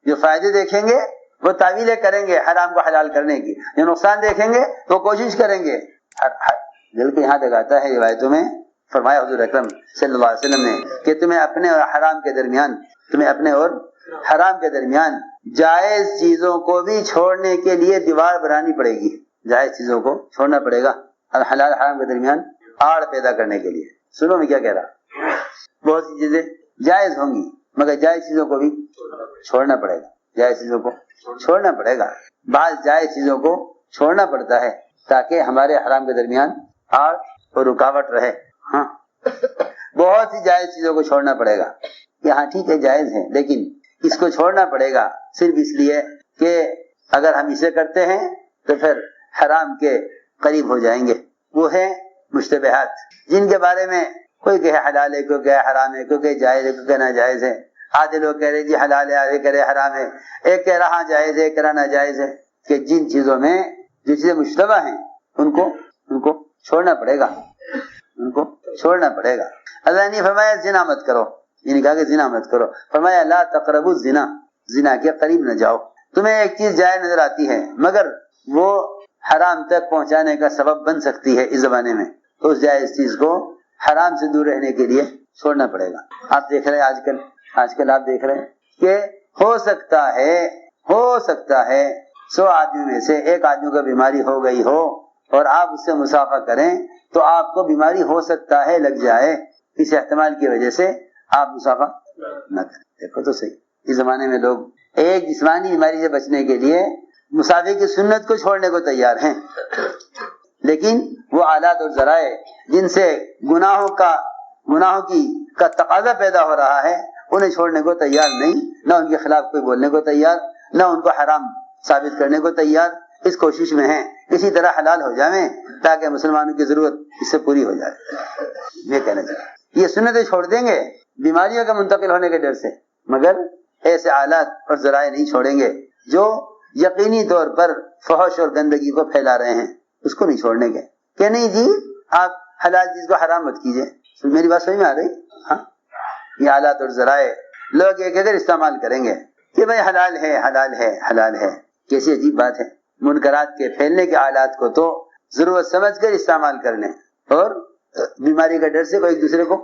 جو فائدے دیکھیں گے وہ تعویلیں کریں گے حرام کو حلال کرنے کی, جو نقصان دیکھیں گے وہ کوشش کریں گے. بلکہ یہاں تک آتا ہے روایتوں میں فرمایا حضور اکرم صلی اللہ علیہ وسلم نے کہ تمہیں اپنے اور حرام کے درمیان جائز چیزوں کو بھی چھوڑنے کے لیے دیوار بنانی پڑے گی. جائز چیزوں کو چھوڑنا پڑے گا حلال حرام کے درمیان آڑ پیدا کرنے کے لیے. سنو میں کیا کہہ رہا, بہت سی چیزیں جائز ہوں گی مگر جائز چیزوں کو بھی چھوڑنا پڑے گا. بعض جائز چیزوں کو چھوڑنا پڑتا ہے تاکہ ہمارے حرام کے درمیان آڑ اور رکاوٹ رہے. ہاں بہت سی جائز چیزوں کو چھوڑنا پڑے گا کہ ہاں ٹھیک ہے جائز ہے لیکن اس کو چھوڑنا پڑے گا صرف اس لیے کہ اگر ہم اسے کرتے ہیں تو پھر حرام کے قریب ہو جائیں گے. وہ ہے مشتبہات جن کے بارے میں کوئی کہے حلال ہے، کوئی کہے حرام ہے، کوئی کہے جائز ہے، کوئی کہے ناجائز ہے. آدھے لوگ کہہ رہے جی حلال ہے، آدھے کہہ رہے حرام ہے، ایک کہہ رہا جائز ہے، ایک کہہ رہا ناجائز ہے. کہ جن چیزوں میں جو چیزیں مشتبہ ہیں ان کو چھوڑنا پڑے گا، ان کو چھوڑنا پڑے گا. اللہ نے فرمایا زنا مت کرو، یہ نہیں کہا کہ زنا مت کرو، فرمایا لا تقربوا الزنا، زنا کے قریب نہ جاؤ. تمہیں ایک چیز جائز نظر آتی ہے مگر وہ حرام تک پہنچانے کا سبب بن سکتی ہے اس زمانے میں، تو اس جائز چیز کو حرام سے دور رہنے کے لیے چھوڑنا پڑے گا. آپ دیکھ رہے ہیں آج کل آپ دیکھ رہے ہیں کہ ہو سکتا ہے 100 آدمی میں سے ایک آدمی کو بیماری ہو گئی ہو اور آپ اس سے مسافہ کریں تو آپ کو بیماری ہو سکتا ہے لگ جائے، اس احتمال کی وجہ سے آپ مسافہ نہ کریں. دیکھو تو صحیح، اس زمانے میں لوگ ایک جسمانی بیماری سے بچنے کے لیے مسافے کی سنت کو چھوڑنے کو تیار ہیں، لیکن وہ آلات اور ذرائع جن سے گناہوں کا تقاضا پیدا ہو رہا ہے انہیں چھوڑنے کو تیار نہیں، نہ ان کے خلاف کوئی بولنے کو تیار، نہ ان کو حرام ثابت کرنے کو تیار. اس کوشش میں ہیں کسی طرح حلال ہو جائیں تاکہ مسلمانوں کی ضرورت اس سے پوری ہو جائے. یہ کہنا چاہیے یہ سنتیں چھوڑ دیں گے بیماریوں کا منتقل ہونے کے ڈر سے، مگر ایسے آلات اور ذرائع نہیں چھوڑیں گے جو یقینی طور پر فحش اور گندگی کو پھیلا رہے ہیں، اس کو نہیں چھوڑنے کے. کہ نہیں جی آپ حلال چیز کو حرام مت کیجئے. میری بات سمجھ میں آ رہی؟ ہاں یہ آلات اور ذرائع لوگ ایک اگر استعمال کریں گے کہ بھائی حلال ہے حلال ہے حلال ہے، کیسی عجیب بات ہے. منکرات کے پھیلنے کے آلات کو تو ضرورت سمجھ کر استعمال کر لیں اور بیماری کا ڈر سے کوئی ایک دوسرے کو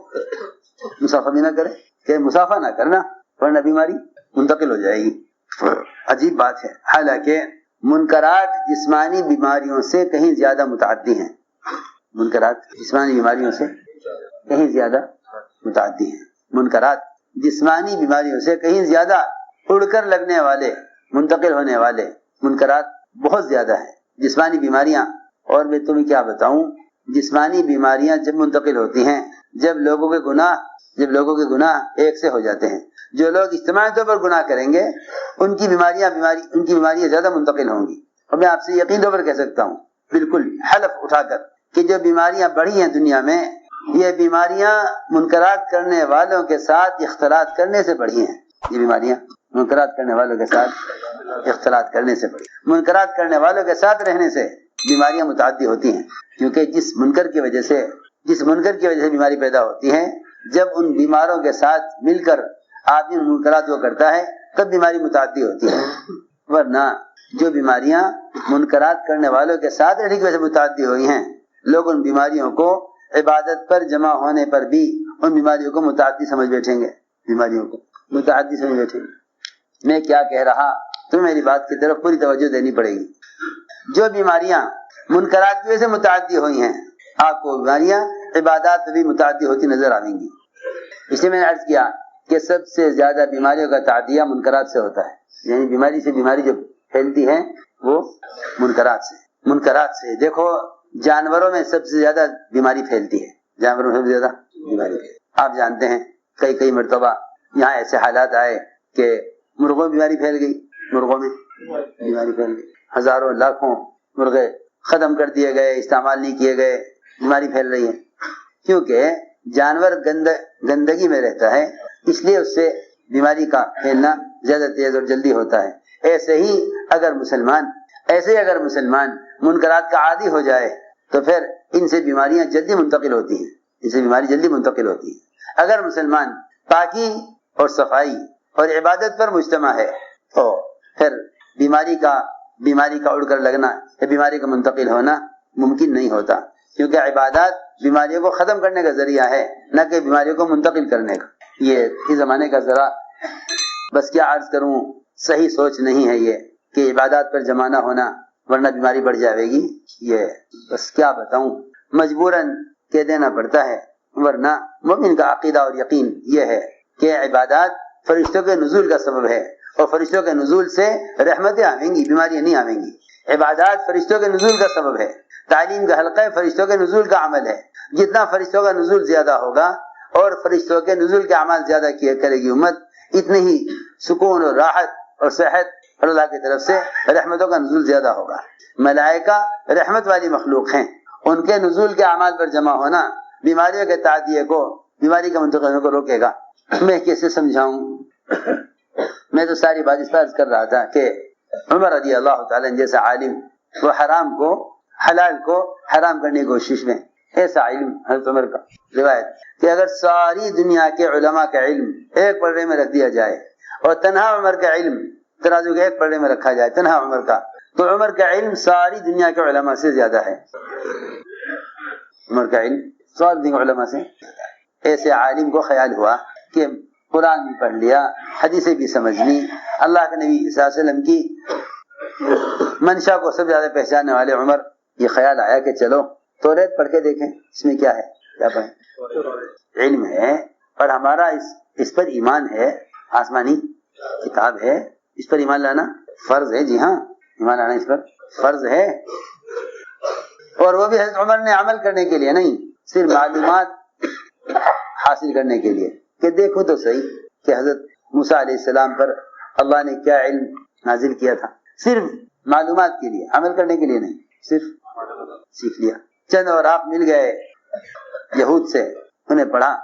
مسافہ بھی نہ کرے کہ مسافہ نہ کرنا ورنہ بیماری منتقل ہو جائے گی. عجیب بات ہے. حالانکہ منکرات جسمانی بیماریوں سے کہیں زیادہ متعدی ہیں، منکرات جسمانی بیماریوں سے کہیں زیادہ متعدی ہیں. منکرات جسمانی بیماریوں سے کہیں زیادہ اڑ کر لگنے والے منتقل ہونے والے منکرات بہت زیادہ ہیں. جسمانی بیماریاں، اور میں تمہیں کیا بتاؤں، جسمانی بیماریاں جب منتقل ہوتی ہیں جب لوگوں کے گناہ ایک سے ہو جاتے ہیں. جو لوگ اجتماعی طور پر گناہ کریں گے ان کی بیماریاں زیادہ منتقل ہوں گی. اور میں آپ سے یقین طور پر کہہ سکتا ہوں بالکل حلف اٹھا کر کہ جو بیماریاں بڑھی ہیں دنیا میں، یہ بیماریاں منکرات کرنے والوں کے ساتھ اختلاط کرنے سے بڑھی ہیں. یہ بیماریاں منکرات کرنے والوں کے ساتھ اختلاط کرنے سے بڑھی، منکرات کرنے والوں کے ساتھ رہنے سے بیماریاں متعدی ہوتی ہیں. کیونکہ جس منکر کی وجہ سے بیماری پیدا ہوتی ہے، جب ان بیماروں کے ساتھ مل کر آدمی منکرات کو کرتا ہے تب بیماری متعدی ہوتی ہے. ورنہ جو بیماریاں منکرات کرنے والوں کے ساتھ رہنے کی وجہ سے متعدی ہوئی ہیں، لوگ ان بیماریوں کو عبادت پر جمع ہونے پر بھی ان بیماریوں کو متعدی سمجھ بیٹھیں گے. میں کیا کہہ رہا، تو میری بات کی طرف پوری توجہ دینی پڑے گی. جو بیماریاں منکرات کی وجہ سے متعدی ہوئی ہیں، آپ کو بیماریاں عبادات بھی متعدی ہوتی نظر آئیں گی. اس لیے میں نے عرض کیا کہ سب سے زیادہ بیماریوں کا تعدیہ منکرات سے ہوتا ہے. یعنی بیماری جو پھیلتی ہے وہ منکرات سے. دیکھو جانوروں میں سب سے زیادہ بیماری پھیلتی ہے، آپ جانتے ہیں کئی مرتبہ یہاں ایسے حالات آئے کہ مرغوں میں بیماری پھیل گئی، ہزاروں لاکھوں مرغے ختم کر دیے گئے، استعمال نہیں کیے گئے، بیماری پھیل رہی ہے. کیونکہ جانور گندگی میں رہتا ہے، اس لیے اس سے بیماری کا پھیلنا زیادہ تیز اور جلدی ہوتا ہے. ایسے ہی اگر مسلمان منکرات کا عادی ہو جائے تو پھر ان سے بیماریاں جلدی منتقل ہوتی ہیں. اگر مسلمان پاکی اور صفائی اور عبادت پر مجتمع ہے تو پھر بیماری کا اڑ کر لگنا یا بیماری کا منتقل ہونا ممکن نہیں ہوتا. کیونکہ عبادات بیماریوں کو ختم کرنے کا ذریعہ ہے، نہ کہ بیماریوں کو منتقل کرنے کا. یہ اس زمانے کا ذرا بس کیا عرض کروں، صحیح سوچ نہیں ہے یہ کہ عبادات پر جمع نہ ہونا ورنہ بیماری بڑھ جائے گی. یہ بس کیا بتاؤں، مجبوراً کہہ دینا پڑتا ہے. ورنہ مومن کا عقیدہ اور یقین یہ ہے کہ عبادات فرشتوں کے نزول کا سبب ہے، اور فرشتوں کے نزول سے رحمتیں آویں گی، بیماریاں نہیں آویں گی. عبادات فرشتوں کے نزول کا سبب ہے، تعلیم کا حلقہ فرشتوں کے نزول کا عمل ہے. جتنا فرشتوں کا نزول زیادہ ہوگا اور فرشتوں کے نزول کے اعمال زیادہ کیا کرے گی امت, اتنی ہی سکون اور راحت اور صحت اور اللہ کی طرف سے رحمتوں کا نزول زیادہ ہوگا. ملائکہ رحمت والی مخلوق ہیں, ان کے نزول کے اعمال پر جمع ہونا بیماریوں کے تعدیے کو, بیماری کا منتقل ہونے کو روکے گا. میں کیسے سمجھاؤں؟ میں تو ساری بات اس پر عرض کر رہا تھا کہ عمر رضی اللہ تعالیٰ جیسا عالم وہ حرام کو حلال کو حرام کرنے کی کوشش میں, ایسا علم حضرت عمر کا روایت کہ اگر ساری دنیا کے علماء کا علم ایک پلڑے میں رکھ دیا جائے اور تنہا عمر کا علم ترازو کے ایک پلڑے میں رکھا جائے, تنہا عمر کا, تو عمر کا علم ساری دنیا کے علماء سے زیادہ ہے. عمر کا علم ساری دنیا کے علماء سے. ایسے عالم کو خیال ہوا کہ قرآن بھی پڑھ لیا, حدیثیں بھی سمجھ لی, اللہ کے نبی صلی اللہ علیہ وسلم کی منشا کو سب زیادہ پہچاننے والے عمر, یہ خیال آیا کہ چلو توریت پڑھ کے دیکھیں اس میں کیا ہے. کیا پڑھیں؟ علم ہے اور ہمارا اس پر ایمان ہے, آسمانی کتاب ہے, اس پر ایمان لانا فرض ہے. جی ہاں, ایمان لانا اس پر فرض ہے, اور وہ بھی حضرت عمر نے عمل کرنے کے لیے نہیں, صرف معلومات حاصل کرنے کے لیے کہ دیکھو تو صحیح کہ حضرت موسیٰ علیہ السلام پر اللہ نے کیا علم نازل کیا تھا. صرف معلومات کے لیے, عمل کرنے کے لیے نہیں, صرف سیکھ لیا. چند اور آپ مل گئے یہود سے, انہیں پڑھا,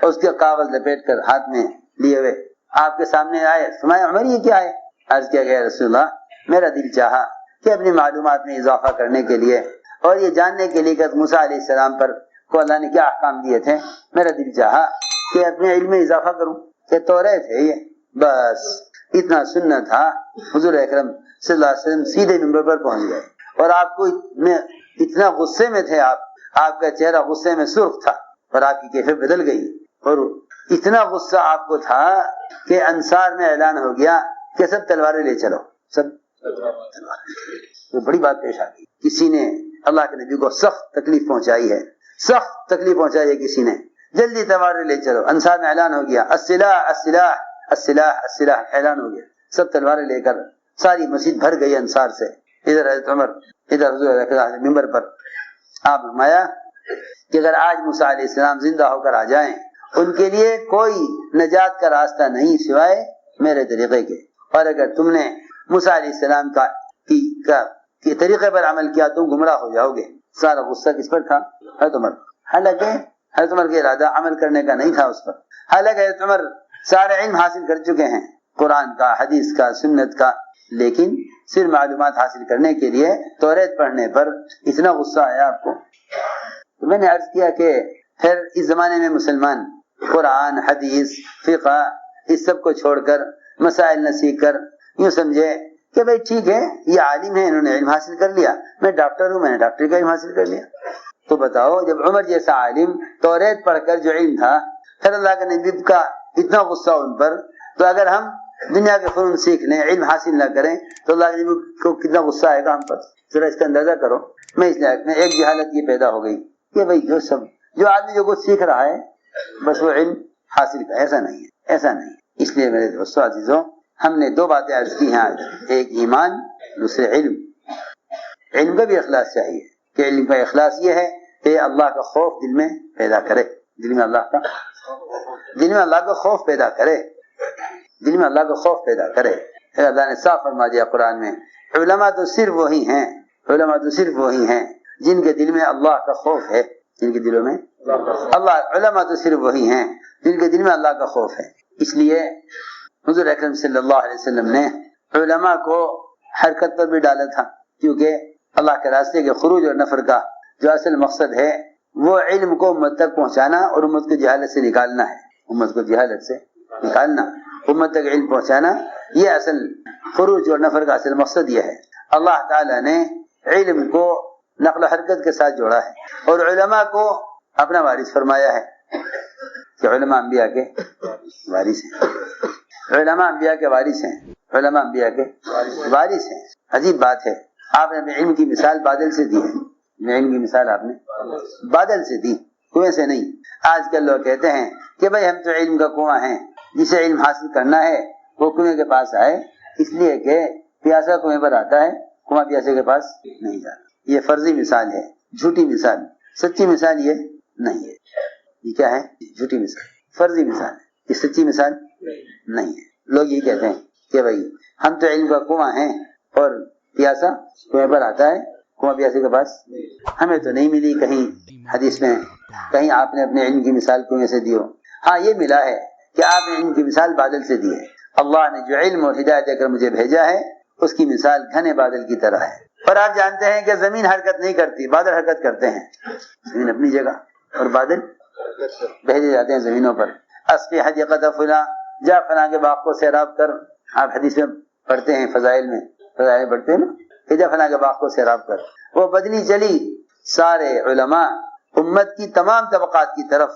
اس کے کاغذ لپیٹ کر ہاتھ میں لیے ہوئے آپ کے سامنے آئے. فرمایا عمر یہ کیا ہے؟ عرض کیا گیا رسول اللہ میرا دل چاہا کہ اپنی معلومات میں اضافہ کرنے کے لیے اور یہ جاننے کے لیے کہ موسیٰ علیہ السلام پر کو اللہ نے کیا احکام دیے تھے, میرا دل چاہا کہ اپنے علم میں اضافہ کروں کہ توریت ہے یہ, بس اتنا سننا تھا. حضور اکرم صلی اللہ علیہ وسلم سیدھے نمبر پر پہنچ گئے اور آپ کو اتنا غصے میں تھے, آپ کا چہرہ غصے میں سرخ تھا اور آپ کی کیفیت بدل گئی, اور اتنا غصہ آپ کو تھا کہ انصار میں اعلان ہو گیا کہ سب تلواریں لے چلو. سب بڑی بات پیش آ گئی. کسی نے اللہ کے نبی کو سخت تکلیف پہنچائی ہے, سخت تکلیف پہنچائی ہے کسی نے, جلدی تلواریں لے چلو. انصار میں اعلان ہو گیا السلاح السلاح السلاح السلاح, اعلان ہو گیا. سب تلواریں لے کر ساری مسجد بھر گئی انصار سے. ادھر حضرت عمر, ادھر حضور منبر پر آپ فرمایا کہ اگر آج موسیٰ علیہ السلام زندہ ہو کر آ جائیں, ان کے لیے کوئی نجات کا راستہ نہیں سوائے میرے طریقے کے, اور اگر تم نے موسیٰ علیہ السلام کے طریقے پر عمل کیا تم گمراہ ہو جاؤ گے. سارا غصہ کس پر تھا؟ حضرت عمر. حالانکہ حضرت عمر کا ارادہ عمل کرنے کا نہیں تھا اس پر. حالانکہ حضرت عمر سارے علم حاصل کر چکے ہیں, قرآن کا, حدیث کا, سنت کا, لیکن صرف معلومات حاصل کرنے کے لیے توریت پڑھنے پر اتنا غصہ آیا آپ کو. تو میں نے عرض کیا کہ پھر اس زمانے میں مسلمان قرآن, حدیث, فقہ اس سب کو چھوڑ کر مسائل نہ سیکھ کر یوں سمجھے کہ بھئی ٹھیک ہے یہ عالم ہے, انہوں نے علم حاصل کر لیا, میں ڈاکٹر ہوں, میں نے ڈاکٹری کا علم حاصل کر لیا. تو بتاؤ جب عمر جیسا عالم توریت پڑھ کر جو علم تھا, پھر اللہ کے نبی کا اتنا غصہ ان پر, تو اگر ہم دنیا کے فنون سیکھ لیں, علم حاصل نہ کریں, تو اللہ کے نبی کو کتنا غصہ آئے گا ہم پر. ذرا اس کا اندازہ کرو. میں اس لائق میں ایک جہالت یہ پیدا ہو گئی کہ بھئی جو آدمی جو کچھ سیکھ رہا ہے بس وہ علم حاصل کا, ایسا نہیں ہے, ایسا نہیں. اس لیے میرے دوستو عزیزوں, ہم نے دو باتیں عرض کی ہیں آج, ایک ایمان, دوسرے علم. علم کا بھی اخلاص چاہیے کہ علم کا اخلاص یہ ہے کہ اللہ کا خوف دل میں پیدا کرے, دل میں اللہ کا خوف پیدا کرے, دل میں اللہ کا خوف پیدا کرے. اللہ نے صاف فرما دیا قرآن میں, علماء تو صرف وہی ہیں, علماء تو صرف وہی ہیں جن کے دل میں اللہ کا خوف ہے, جن کے دلوں میں علماء تو صرف وہی ہیں جن کے دل میں اللہ کا خوف ہے. اس لیے حضور اکرم صلی اللہ علیہ وسلم نے علماء کو حرکت پر بھی ڈالا تھا, کیونکہ اللہ کے راستے کے خروج اور نفر کا جو اصل مقصد ہے وہ علم کو امت تک پہنچانا اور امت کو جہالت سے نکالنا ہے. امت کو جہالت سے نکالنا, امت تک علم پہنچانا, یہ اصل خروج اور نفر کا اصل مقصد یہ ہے. اللہ تعالیٰ نے علم کو نقل و حرکت کے ساتھ جوڑا ہے اور علماء کو اپنا وارث فرمایا ہے کہ علماء انبیاء کے وارث ہیں, علماء انبیاء کے وارث ہیں, علماء انبیاء کے وارث ہیں. عجیب بات ہے, آپ نے علم کی مثال بادل سے دی ہے, علم کی مثال آپ نے بادل سے دی, کنویں سے نہیں. آج کل لوگ کہتے ہیں کہ بھئی ہم تو علم کا کنواں ہیں, جسے علم حاصل کرنا ہے وہ کنویں کے پاس آئے, اس لیے کہ پیاسا کنویں پر آتا ہے, کنواں پیاسے کے پاس نہیں جاتا. یہ فرضی مثال ہے، جھوٹی مثال، سچی مثال یہ نہیں ہے۔ یہ کیا ہے؟ جھوٹی مثال، فرضی مثال ہے، یہ سچی مثال نہیں ہے۔ لوگ یہ کہتے ہیں کہ بھائی ہم تو علم کا کنواں ہیں اور پیاسا کنویں پر آتا ہے، کنواں پیاسے کے پاس، ہمیں تو نہیں ملی کہیں حدیث میں، کہیں آپ نے اپنے علم کی مثال کنویں سے دی ہو۔ ہاں یہ ملا ہے کہ آپ نے علم کی مثال بادل سے دی ہے۔ اللہ نے جو علم اور ہدایت دے کر مجھے بھیجا ہے اس کی مثال گھنے بادل کی طرح ہے۔ اور آپ جانتے ہیں کہ زمین حرکت نہیں کرتی، بادل حرکت کرتے ہیں، زمین اپنی جگہ اور بادل بھیجے جاتے ہیں زمینوں پر۔ اسقی حدیقۃ فلاں، جا فلاں کے باغ کو سیراب کر، آپ حدیث میں پڑھتے ہیں، فضائل میں پڑھتے ہیں نا کہ جا فلاں کے باغ کو سیراب کر۔ وہ بدنی چلی، سارے علماء امت کی تمام طبقات کی طرف،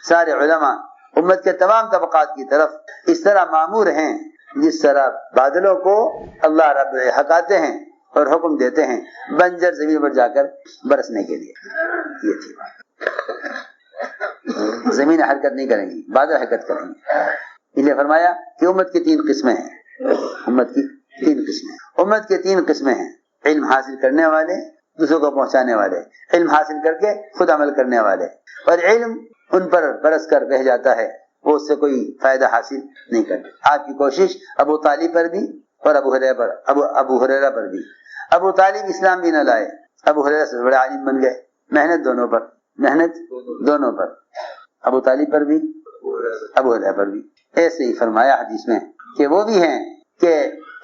سارے علماء امت کے تمام طبقات کی طرف اس طرح معمور ہیں جس طرح بادلوں کو اللہ رب ہکاتے ہیں اور حکم دیتے ہیں بنجر زمین پر جا کر برسنے کے لیے۔ یہ تھی بات، زمین حرکت نہیں کریں گی، بادل حرکت کریں گے۔ انہیں فرمایا کہ امت کی 3 قسمیں ہیں، امت کی 3 قسمیں، امت کے 3 قسمیں ہیں، علم حاصل کرنے والے، دوسروں کو پہنچانے والے، علم حاصل کر کے خود عمل کرنے والے، اور علم ان پر برس کر بہ جاتا ہے، وہ اس سے کوئی فائدہ حاصل نہیں کرتے۔ آپ کی کوشش ابو طالب پر بھی اور ابو ہریرہ پر بھی۔ ابو طالب اسلام بھی نہ لائے، ابو ہریرہ سے بڑے عالم بن گئے، محنت دونوں پر، ابو طالب پر بھی ابو ہریرہ پر بھی۔ ایسے ہی فرمایا حدیث میں کہ وہ بھی ہیں کہ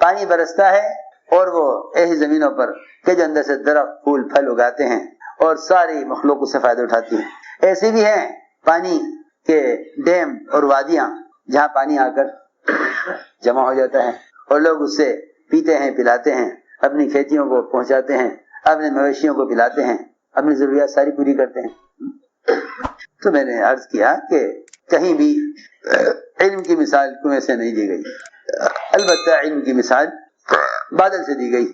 پانی برستا ہے اور وہ ایسی زمینوں پر کہ جو اندر سے درخت پھول پھل اگاتے ہیں اور ساری مخلوق اس سے فائدہ اٹھاتی ہیں۔ ایسے بھی ہیں پانی کے ڈیم اور وادیاں جہاں پانی آ کر جمع ہو جاتا ہے اور لوگ اس سے پیتے ہیں، پلاتے ہیں، اپنی کھیتیوں کو پہنچاتے ہیں، اپنے مویشیوں کو پلاتے ہیں، اپنی ضروریات ساری پوری کرتے ہیں۔ تو میں نے عرض کیا کہ کہیں بھی علم کی مثال کنویں سے نہیں دی گئی، البتہ علم کی مثال بادل سے دی گئی۔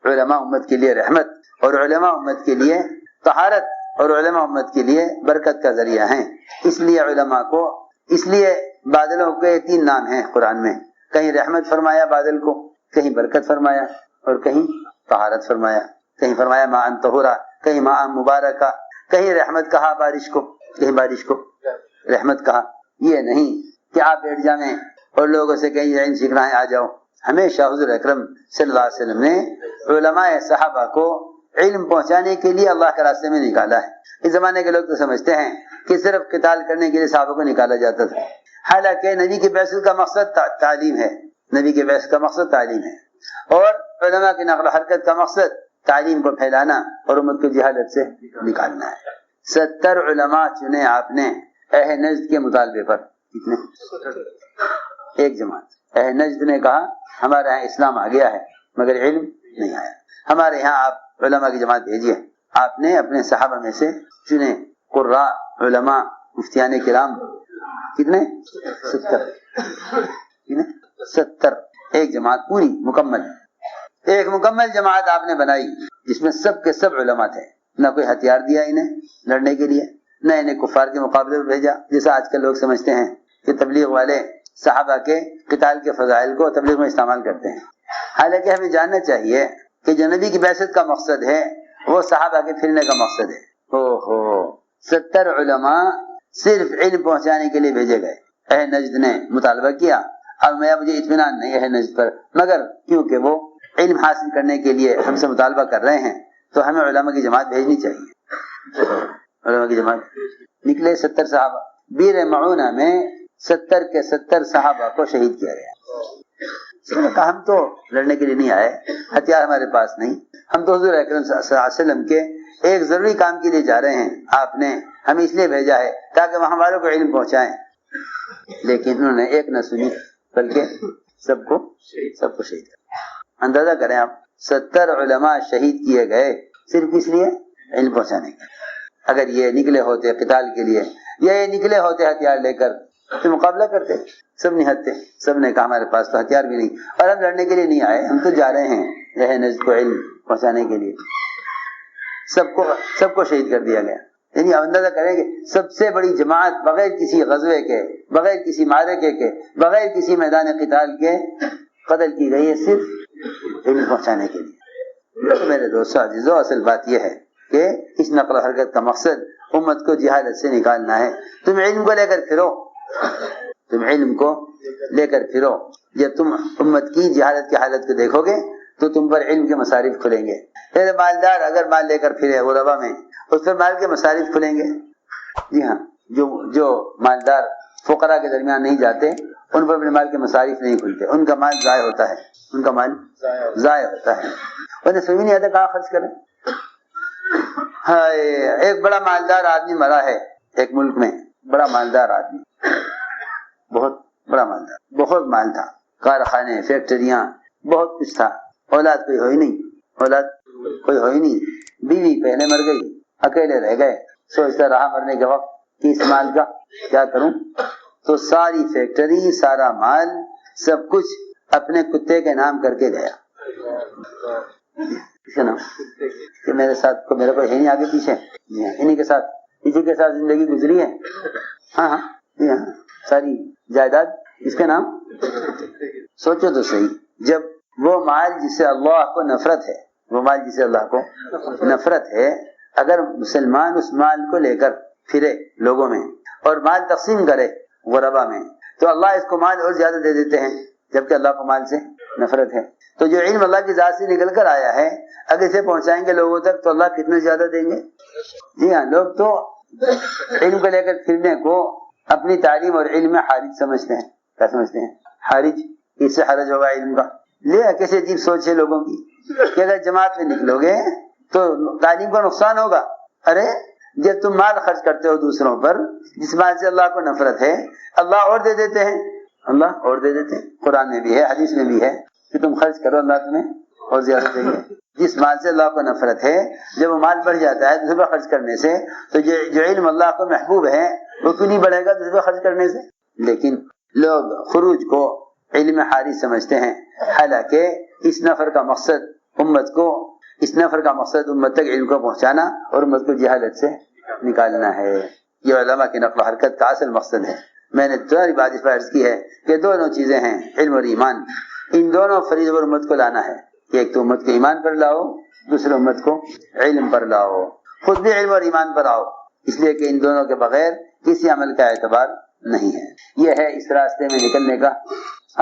علماء امت کے لیے رحمت اور علماء امت کے لیے طہارت اور علماء امت کے لیے برکت کا ذریعہ ہیں۔ اس لیے علماء کو، اس لیے بادلوں کے 3 نام ہیں قرآن میں، کہیں رحمت فرمایا بادل کو، کہیں برکت فرمایا اور کہیں طہارت فرمایا، کہیں فرمایا ماء طہورا، کہیں ماء مبارکہ، کہیں رحمت کہا بارش کو، کہیں بارش کو رحمت کہا۔ یہ نہیں کہ آپ بیٹھ جائیں اور لوگوں سے کہیں علم سیکھنا ہے آ جاؤ۔ ہمیشہ حضور اکرم صلی اللہ علیہ وسلم نے علماء صحابہ کو علم پہنچانے کے لیے اللہ کے راستے میں نکالا ہے۔ اس زمانے کے لوگ تو سمجھتے ہیں کہ صرف قتال کرنے کے لیے صحابہ کو نکالا جاتا تھا، حالانکہ نبی کی بعثت کا مقصد تعلیم ہے، نبی کی بعثت کا مقصد تعلیم ہے، اور علماء کی نقل و حرکت کا مقصد تعلیم کو پھیلانا اور امت کو جہالت سے نکالنا ہے۔ 70 علماء چنے آپ نے اہل نجد کے مطالبے پر۔ کتنے؟ ایک جماعت اہل نجد نے کہا ہمارے یہاں اسلام آ گیا ہے مگر علم نہیں آیا، ہمارے یہاں آپ علماء کی جماعت بھیجیے۔ آپ نے اپنے صحابہ میں سے چنے قراء، علماء، مفتیان کرام، کتنے؟ 70 ایک جماعت پوری مکمل، ایک مکمل جماعت آپ نے بنائی جس میں سب کے سب علماء تھے۔ نہ کوئی ہتھیار دیا انہیں لڑنے کے لیے، نہ انہیں کفار کے مقابلے میں بھیجا جیسا آج کل لوگ سمجھتے ہیں کہ تبلیغ والے صحابہ کے قتال کے فضائل کو تبلیغ میں استعمال کرتے ہیں۔ حالانکہ ہمیں جاننا چاہیے کہ جو نبی کی بعثت کا مقصد ہے وہ صحابہ کے پھرنے کا مقصد ہے۔ 70 علماء صرف علم پہنچانے کے لیے بھیجے گئے۔ اہل نجد نے مطالبہ کیا، اب مجھے اطمینان نہیں اہل نجد پر، مگر کیونکہ وہ علم حاصل کرنے کے لیے ہم سے مطالبہ کر رہے ہیں تو ہمیں علماء کی جماعت بھیجنی چاہیے۔ علماء کی جماعت نکلے 70 صحابہ، بیر معونہ میں 70 کے 70 صحابہ کو شہید کیا گیا۔ کہا ہم تو لڑنے کے لیے نہیں آئے، ہتھیار ہمارے پاس نہیں، ہم تو حضور اکرم صلی اللہ علیہ وسلم کے ایک ضروری کام کے لیے جا رہے ہیں، آپ نے ہمیں اس لیے بھیجا ہے تاکہ وہاں والوں کو علم پہنچائیں۔ لیکن انہوں نے ایک نہ سنی بلکہ سب کو شہید کیا۔ اندازہ کریں آپ، 70 علماء شہید کیے گئے صرف اس لیے علم پہنچانے کے۔ اگر یہ نکلے ہوتے قتال کے لیے یا یہ نکلے ہوتے ہتھیار لے کر تو مقابلہ کرتے، سب نہتے، سب نے کہا ہمارے پاس تو ہتھیار بھی نہیں اور ہم لڑنے کے لیے نہیں آئے، ہم تو جا رہے ہیں اہل نجد کو علم پہنچانے کے لیے۔ سب کو شہید کر دیا گیا۔ یعنی اندازہ کریں کہ سب سے بڑی جماعت بغیر کسی غزوے کے، بغیر کسی معرکے کے، بغیر کسی میدان قتال کے قتل کی گئی ہے صرف علم پہنچانے کے لیے۔ تو میرے دوستو عزیزو اصل بات یہ ہے کہ اس نقل و حرکت کا مقصد امت کو جہالت سے نکالنا ہے. تم علم کو لے کر پھرو، تم علم کو لے کر پھرو. جب تم امت کی جہالت کی حالت کو دیکھو گے تو تم پر علم کے مصارف کھلیں گے. مالدار اگر مال لے کر پھرے غربا میں، اس پر مال کے مصارف کھلیں گے. جی ہاں، جو مالدار فقراء کے درمیان نہیں جاتے ان پر اپنے مال کے مصارف نہیں کھلتے، ان کا مال ضائع ہوتا ہے، ان کا مال ضائع ہوتا ہے. انہیں سمجھ نہیں آتا کہاں خرچ کریں. ایک بڑا مالدار آدمی مرا ہے ایک ملک میں، بڑا مالدار آدمی، بہت بڑا مالدار، بہت مال تھا، کارخانے، فیکٹریاں، بہت کچھ تھا. اولاد کوئی ہوئی نہیں، اولاد کوئی ہوئی نہیں. بیوی پہلے مر گئی، اکیلے رہ گئے. سوچتا رہا مرنے کے وقت کہ اس مال کا کیا کروں. تو ساری فیکٹری، سارا مال، سب کچھ اپنے کتے کے نام کر کے گیا. کس کا نام؟ کہ میرے ساتھ کو میرا کوئی ہے نہیں آگے پیچھے، انہیں کے ساتھ، اسی کے ساتھ زندگی گزری ہے. ہاں ہاں جی ہاں، ساری جائیداد اس کے نام. سوچو تو صحیح، جب وہ مال جسے اللہ کو نفرت ہے، وہ مال جسے اللہ کو نفرت ہے، اگر مسلمان اس مال کو لے کر پھرے لوگوں میں اور مال تقسیم کرے غربا میں، تو اللہ اس کو مال اور زیادہ دے دیتے ہیں، جبکہ اللہ کو مال سے نفرت ہے. تو جو علم اللہ کی ذات سے نکل کر آیا ہے، اگر اسے پہنچائیں گے لوگوں تک تو اللہ کتنے زیادہ دیں گے. جی ہاں، لوگ تو علم کو لے کر پھرنے کو اپنی تعلیم اور علم میں حارج سمجھتے ہیں. کیا سمجھتے ہیں؟ حارج. اس سے حرج ہوگا علم کا. کیسے عجیب سوچ ہے لوگوں کی کہ اگر جماعت میں نکلو گے تو تعلیم کا نقصان ہوگا. ارے جب تم مال خرچ کرتے ہو دوسروں پر جس مال سے اللہ کو نفرت ہے، اللہ اور دے دیتے ہیں، اللہ اور دے دیتے ہیں. قرآن میں بھی ہے، حدیث میں بھی ہے کہ تم خرچ کرو اللہ تمہیں اور زیادہ دیں گے. جس مال سے اللہ کو نفرت ہے، جب وہ مال بڑھ جاتا ہے دوسرے پر خرچ کرنے سے، تو جو علم اللہ کو محبوب ہے وہ کیوں نہیں بڑھے گا دوسرے پر خرچ کرنے سے. لیکن لوگ خروج کو علم حارث سمجھتے ہیں، حالانکہ اس نفر کا مقصد امت تک علم کو پہنچانا اور امت کو جہالت سے نکالنا ہے. یہ علماء کی نقل و حرکت کا اصل مقصد ہے. میں نے تمہاری بات اس پر عرض کی ہے کہ دونوں چیزیں ہیں، علم اور ایمان. ان دونوں فریض پر امت کو لانا ہے کہ ایک تو امت کو ایمان پر لاؤ، دوسرے امت کو علم پر لاؤ. خود بھی علم اور ایمان پر آؤ، اس لیے کہ ان دونوں کے بغیر کسی عمل کا اعتبار نہیں ہے. یہ ہے اس راستے میں نکلنے کا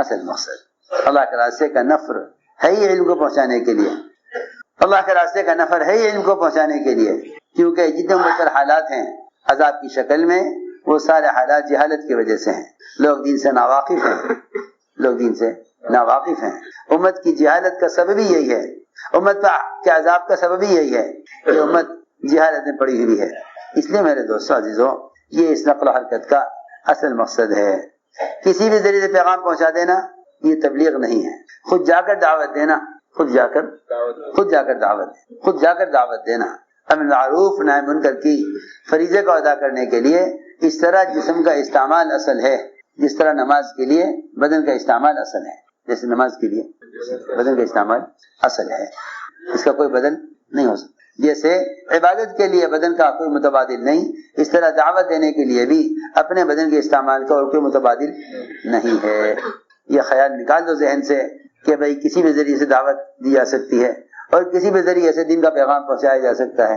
اصل مقصد. اللہ کے راستے کا نفر ہے ہی علم کو پہنچانے کے لیے. اللہ کے راستے کا نفر ہے ہی علم کو پہنچانے کے لیے، کیونکہ جتنے امت پر حالات ہیں عذاب کی شکل میں، وہ سارے حالات جہالت کی وجہ سے ہیں. لوگ دین سے ناواقف ہیں، لوگ دین سے ناواقف ہیں. امت کی جہالت کا سبب ہی یہی ہے، امت کے عذاب کا سبب ہی یہی ہے کہ امت جہالت میں پڑی ہوئی ہے. اس لیے میرے دوستو عزیزو، یہ اس نقل و حرکت کا اصل مقصد ہے. کسی بھی ذریعے سے پیغام پہنچا دینا یہ تبلیغ نہیں ہے. خود جا کر دعوت دینا، خود جا کر دعوت دینا، امر معروف نہی منکر کی فریضے کو ادا کرنے کے لیے اس طرح جسم کا استعمال اصل ہے، جس طرح نماز کے لیے بدن کا استعمال اصل ہے. جیسے نماز کے لیے بدن کا استعمال اصل ہے، اس کا کوئی بدل نہیں ہو سکتا. جیسے عبادت کے لیے بدن کا کوئی متبادل نہیں، اس طرح دعوت دینے کے لیے بھی اپنے بدن کے استعمال کا اور کوئی متبادل نہیں ہے. یہ خیال نکال دو ذہن سے کہ بھئی کسی بھی ذریعے سے دعوت دی جا سکتی ہے اور کسی بھی ذریعے سے دین کا پیغام پہنچایا جا سکتا ہے،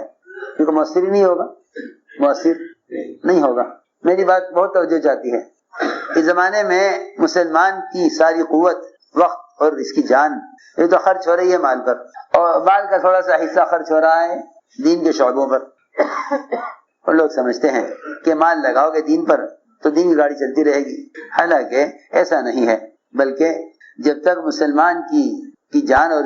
کیونکہ مؤثر ہی نہیں ہوگا، مؤثر نہیں ہوگا. میری بات بہت توجہ چاہتی ہے. اس زمانے میں مسلمان کی ساری قوت، وقت اور اس کی جان یہ تو خرچ ہو رہی ہے مال پر، اور مال کا تھوڑا سا حصہ خرچ ہو رہا ہے دین کے شعبوں پر. اور لوگ سمجھتے ہیں کہ مال لگاؤ گے دین پر تو دین کی گاڑی چلتی رہے گی. حالانکہ ایسا نہیں ہے، بلکہ جب تک مسلمان کی جان اور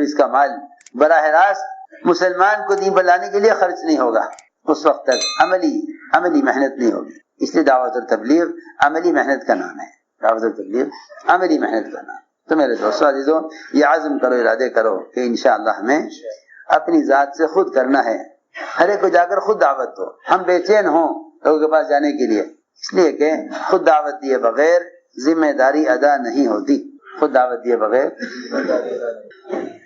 اس کا مال براہ راست مسلمان کو دین پر لانے کے لیے خرچ نہیں ہوگا، اس وقت تک عملی محنت نہیں ہوگی. اس لیے دعوت اور تبلیغ عملی محنت کا نام ہے. دعوت اور تبلیغ عملی محنت کا نام. تو میرے دوستو عزیزو، یہ عزم کرو، ارادے کرو کہ انشاءاللہ ہمیں اپنی ذات سے خود کرنا ہے. ہر ایک کو جا کر خود دعوت دو. ہم بے چین ہوں لوگوں کے پاس جانے کے لیے، اس لیے کہ خود دعوت دیے بغیر ذمہ داری ادا نہیں ہوتی. خود دعوت دیے بغیر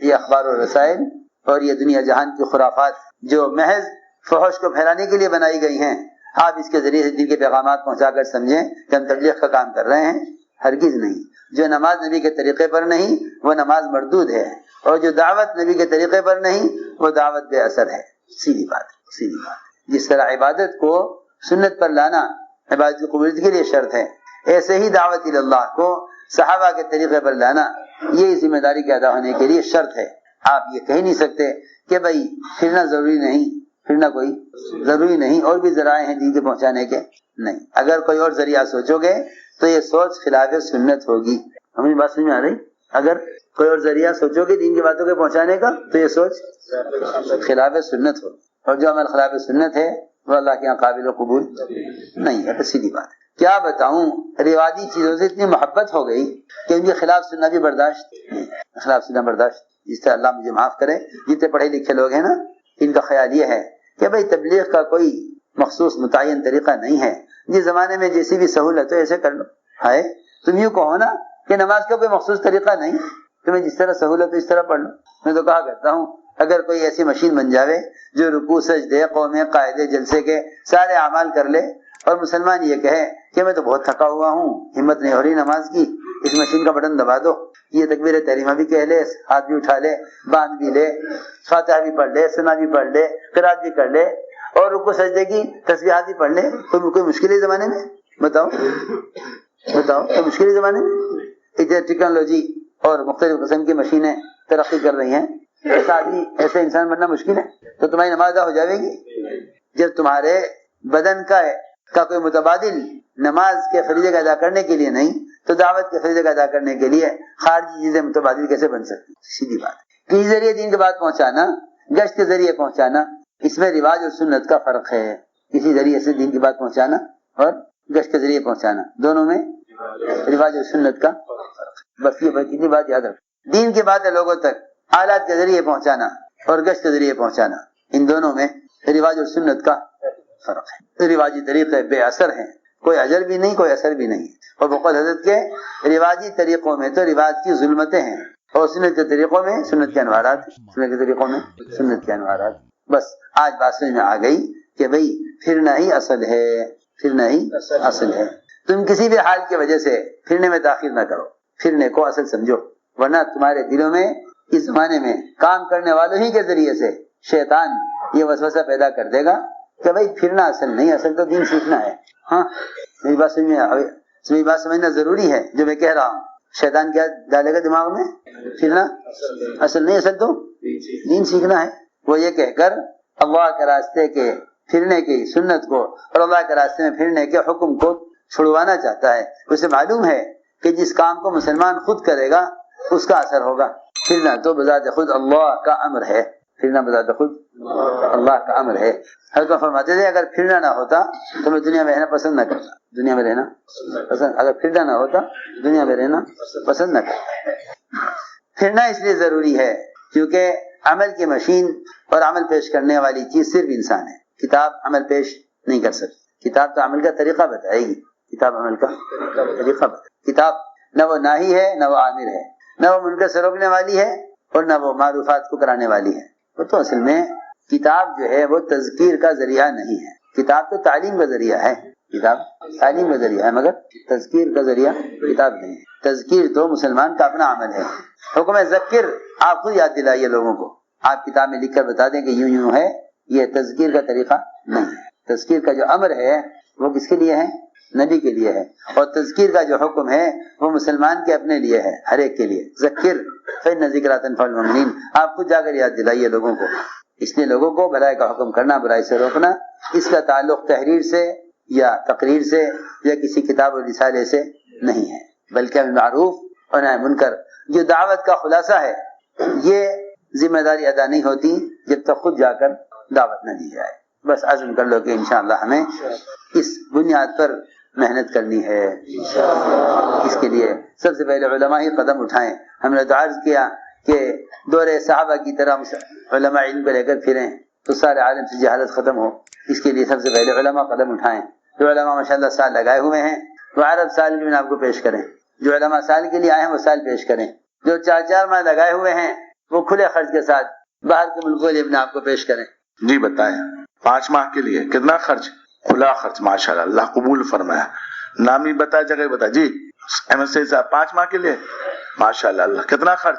یہ اخبار و رسائل اور یہ دنیا جہان کی خرافات جو محض فحش کو پھیلانے کے لیے بنائی گئی ہیں، آپ اس کے ذریعے سے دین کے پیغامات پہنچا کر سمجھیں کہ ہم تبلیغ کا کام کر رہے ہیں. ہرگز نہیں. جو نماز نبی کے طریقے پر نہیں وہ نماز مردود ہے. اور جو دعوت نبی کے طریقے پر نہیں وہ دعوت بے اثر ہے. سیدھی بات ہے، سیدھی بات. جس طرح عبادت کو سنت پر لانا عبادت کی قبولیت کے لیے شرط ہے، ایسے ہی دعوت اللہ کو صحابہ کے طریقے پر لانا یہ ذمہ داری کے ادا ہونے کے لیے شرط ہے. آپ یہ کہہ نہیں سکتے کہ بھائی پھرنا ضروری نہیں، پھرنا کوئی ضروری نہیں، اور بھی ذرائع ہیں دین کے پہنچانے کے. نہیں، اگر کوئی اور ذریعہ سوچو گے تو یہ سوچ خلاف سنت ہوگی. ہماری بات سمجھ میں آ رہی؟ اگر کوئی اور ذریعہ سوچو گے دین کی باتوں کے پہنچانے کا تو یہ سوچ خلاف سنت ہوگی، اور جو عمل خلاف سنت ہے وہ اللہ کے یہاں قابل و قبول نہیں ہے. بس سیدھی بات ہے. کیا بتاؤں، رواجی چیزوں سے اتنی محبت ہو گئی کہ ان کے خلاف سننا بھی برداشت نہیں، خلاف سننا برداشت. جس سے اللہ مجھے معاف کرے، جتنے پڑھے لکھے لوگ ہیں نا ان کا خیال یہ ہے کہ بھئی تبلیغ کا کوئی مخصوص متعین طریقہ نہیں ہے، جس زمانے میں جیسی بھی سہولت ہے ایسے کر لو. ہے تم یوں کہو نا کہ نماز کا کوئی مخصوص طریقہ نہیں، تمہیں جس طرح سہولت ہے اس طرح پڑھ لو. میں تو کہا کرتا ہوں اگر کوئی ایسی مشین بن جاوے جو رکوع سجدے قومیں قاعدے جلسے کے سارے اعمال کر لے، اور مسلمان یہ کہے کہ میں تو بہت تھکا ہوا ہوں، ہمت نہیں ہو رہی نماز کی، اس مشین کا بٹن دبا دو، یہ تکبیر تحریمہ بھی کہہ لے، ہاتھ بھی اٹھا لے، باندھ بھی لے، فاتحہ بھی پڑھ لے، سنا بھی پڑھ لے، قرات بھی کر لے، اور رکوع سجدے کی تسبیحات بھی پڑھ لے، کوئی مشکل ہے زمانے میں؟ بتاؤ کوئی مشکل ہے زمانے میں؟ اتنے ٹیکنالوجی اور مختلف قسم کی مشینیں ترقی کر رہی ہیں، ایسا آدمی ایسے انسان بننا مشکل ہے؟ تو تمہاری نماز ادا ہو جائے گی جب تمہارے بدن کا کوئی متبادل نماز کے فریضے کا ادا کرنے کے لیے نہیں تو دعوت کے فریضے کا ادا کرنے کے لیے خارجی چیزیں متبادل کیسے بن سکتی؟ سیدھی بات ہے. کسی ذریعے دین کے بات پہنچانا، گشت کے ذریعے پہنچانا، اس میں رواج اور سنت کا فرق ہے. کسی ذریعے سے دین کی بات پہنچانا اور گشت کے ذریعے پہنچانا، دونوں میں رواج اور سنت کا فرق ہے. بس یہ اتنی بات یاد رکھ. دین کی بات ہے لوگوں تک آلات کے ذریعے پہنچانا اور گشت کے ذریعے پہنچانا، ان دونوں میں رواج اور سنت کا فرق ہے. رواجی طریقے بے اثر ہیں، کوئی اجر بھی نہیں، کوئی اثر بھی نہیں. اور بقول حضرت کے رواجی طریقوں میں تو رواج کی ظلمتیں ہیں، اور سنت کے طریقوں میں سنت کے انوارات، سنت کے طریقوں میں سنت کے انوارات. بس آج بات سمجھ میں آ گئی کہ بھئی پھرنا ہی اصل ہے، پھرنا ہی اصل ہے. تم کسی بھی حال کی وجہ سے پھرنے میں تاخیر نہ کرو، پھرنے کو اصل سمجھو، ورنہ تمہارے دلوں میں اس زمانے میں کام کرنے والوں ہی کے ذریعے سے شیطان یہ وسوسہ پیدا کر دے گا کہ بھئی پھرنا اصل نہیں، اصل تو دین سیکھنا ہے. ہاں میری بات سمجھنا ضروری ہے جو میں کہہ رہا ہوں. شیطان کیا ڈالے گا دماغ میں؟ پھرنا اصل نہیں، اصل تو دین سیکھنا ہے. وہ یہ کہہ کر اللہ کے راستے کے پھرنے کی سنت کو اور اللہ کے راستے میں پھرنے کے حکم کو چھڑوانا چاہتا ہے. اسے معلوم ہے کہ جس کام کو مسلمان خود کرے گا اس کا اثر ہوگا. پھرنا تو بذات خود اللہ کا امر ہے، پھرنا بذات خود اللہ کا امر ہے. حضرت فرماتے تھے اگر پھرنا نہ ہوتا تو میں دنیا میں رہنا پسند نہ کرتا، دنیا میں رہنا پسند، اگر پھرنا نہ ہوتا دنیا میں رہنا پسند نہ کرتا. پھرنا اس لیے ضروری ہے کیونکہ عمل کی مشین اور عمل پیش کرنے والی چیز صرف انسان ہے. کتاب عمل پیش نہیں کر سکتی، کتاب تو عمل کا طریقہ بتائے گی، کتاب عمل کا طریقہ بتائے. کتاب نہ وہ ناہی ہے نہ وہ عامر ہے، نہ وہ منکر سے روکنے والی ہے اور نہ وہ معروفات کو کرانے والی ہے. وہ تو اصل میں کتاب جو ہے وہ تذکیر کا ذریعہ نہیں ہے، کتاب تو تعلیم کا ذریعہ ہے، کتاب تعلیم کا ذریعہ ہے مگر تذکیر کا ذریعہ کتاب نہیں ہے. تذکیر تو مسلمان کا اپنا عمل ہے. حکم ذکر آپ خود یاد دلائیے لوگوں کو، آپ کتاب میں لکھ کر بتا دیں کہ یوں یوں ہے، یہ تذکیر کا طریقہ نہیں ہے. تذکیر کا جو امر ہے وہ کس کے لیے ہے؟ نبی کے لیے ہے. اور تذکیر کا جو حکم ہے وہ مسلمان کے اپنے لیے ہے، ہر ایک کے لیے. ذکر فإن الذکریٰ تنفع المؤمنین، آپ خود جا کر یاد دلائیے لوگوں کو. اس لیے لوگوں کو بھلائی کا حکم کرنا، برائی سے روکنا، اس کا تعلق تحریر سے یا تقریر سے یا کسی کتاب و رسالے سے نہیں ہے، بلکہ امر معروف اور نہی منکر جو دعوت کا خلاصہ ہے، یہ ذمہ داری ادا نہیں ہوتی جب تک خود جا کر دعوت نہ دی جائے. بس عزم کر لو کہ انشاءاللہ ہمیں اس بنیاد پر محنت کرنی ہے. اس کے لیے سب سے پہلے علماء ہی قدم اٹھائیں. ہم نے تو عرض کیا کہ دور صحابہ کی طرح علماء علم کو لے کر پھریں تو سارے عالم سے جہالت ختم ہو. اس کے لیے سب سے پہلے علماء قدم اٹھائیں. جو علماء ماشاءاللہ سال لگائے ہوئے ہیں وہ عرب سال میں آپ کو پیش کریں. جو علماء سال کے لیے آئے ہیں وہ سال پیش کریں. جو 4 ماہ لگائے ہوئے ہیں وہ کھلے خرچ کے ساتھ باہر کے ملکوں کے لیے اپنے آپ کو پیش کریں. جی بتائیں 5 ماہ کے لیے کتنا خرچ؟ کھلا خرچ، ماشاءاللہ اللہ قبول فرمایا. نام ہی بتا، جگہ بتا. جی احمد سعید صاحب 5 ماہ کے لیے ماشاءاللہ اللہ کتنا خرچ؟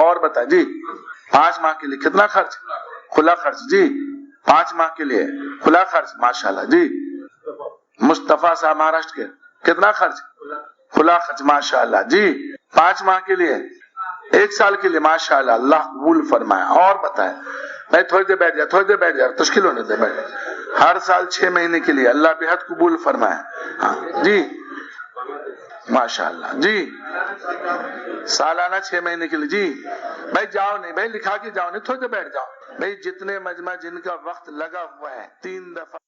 اور بتا جی 5 ماہ کے لیے کتنا خرچ؟ کھلا خرچ جی 5 ماہ کے لیے کھلا خرچ ماشاءاللہ جی۔ مصطفیٰ صاحب مہاراشٹر کے کتنا خرچ؟ کھلا خرچ ماشاءاللہ جی 5 ماہ کے لیے 1 سال کے لیے ماشاءاللہ اللہ قبول فرمائے۔ اور بتائیں بھائی تھوڑی دیر بیٹھ جائے تھوڑی دیر بیٹھ جائے تشکیل ہونے دے بیٹھ جائے۔ ہر سال 6 مہینے کے لیے اللہ بہت قبول فرمائے۔ ہاں جی ماشاءاللہ جی سالانہ 6 مہینے کے لیے جی۔ بھائی جاؤ نہیں بھائی لکھا کے جاؤ نہیں تھوڑی دیر بیٹھ جاؤ بھائی۔ جتنے مجمع جن کا وقت لگا ہوا ہے 3 دفعہ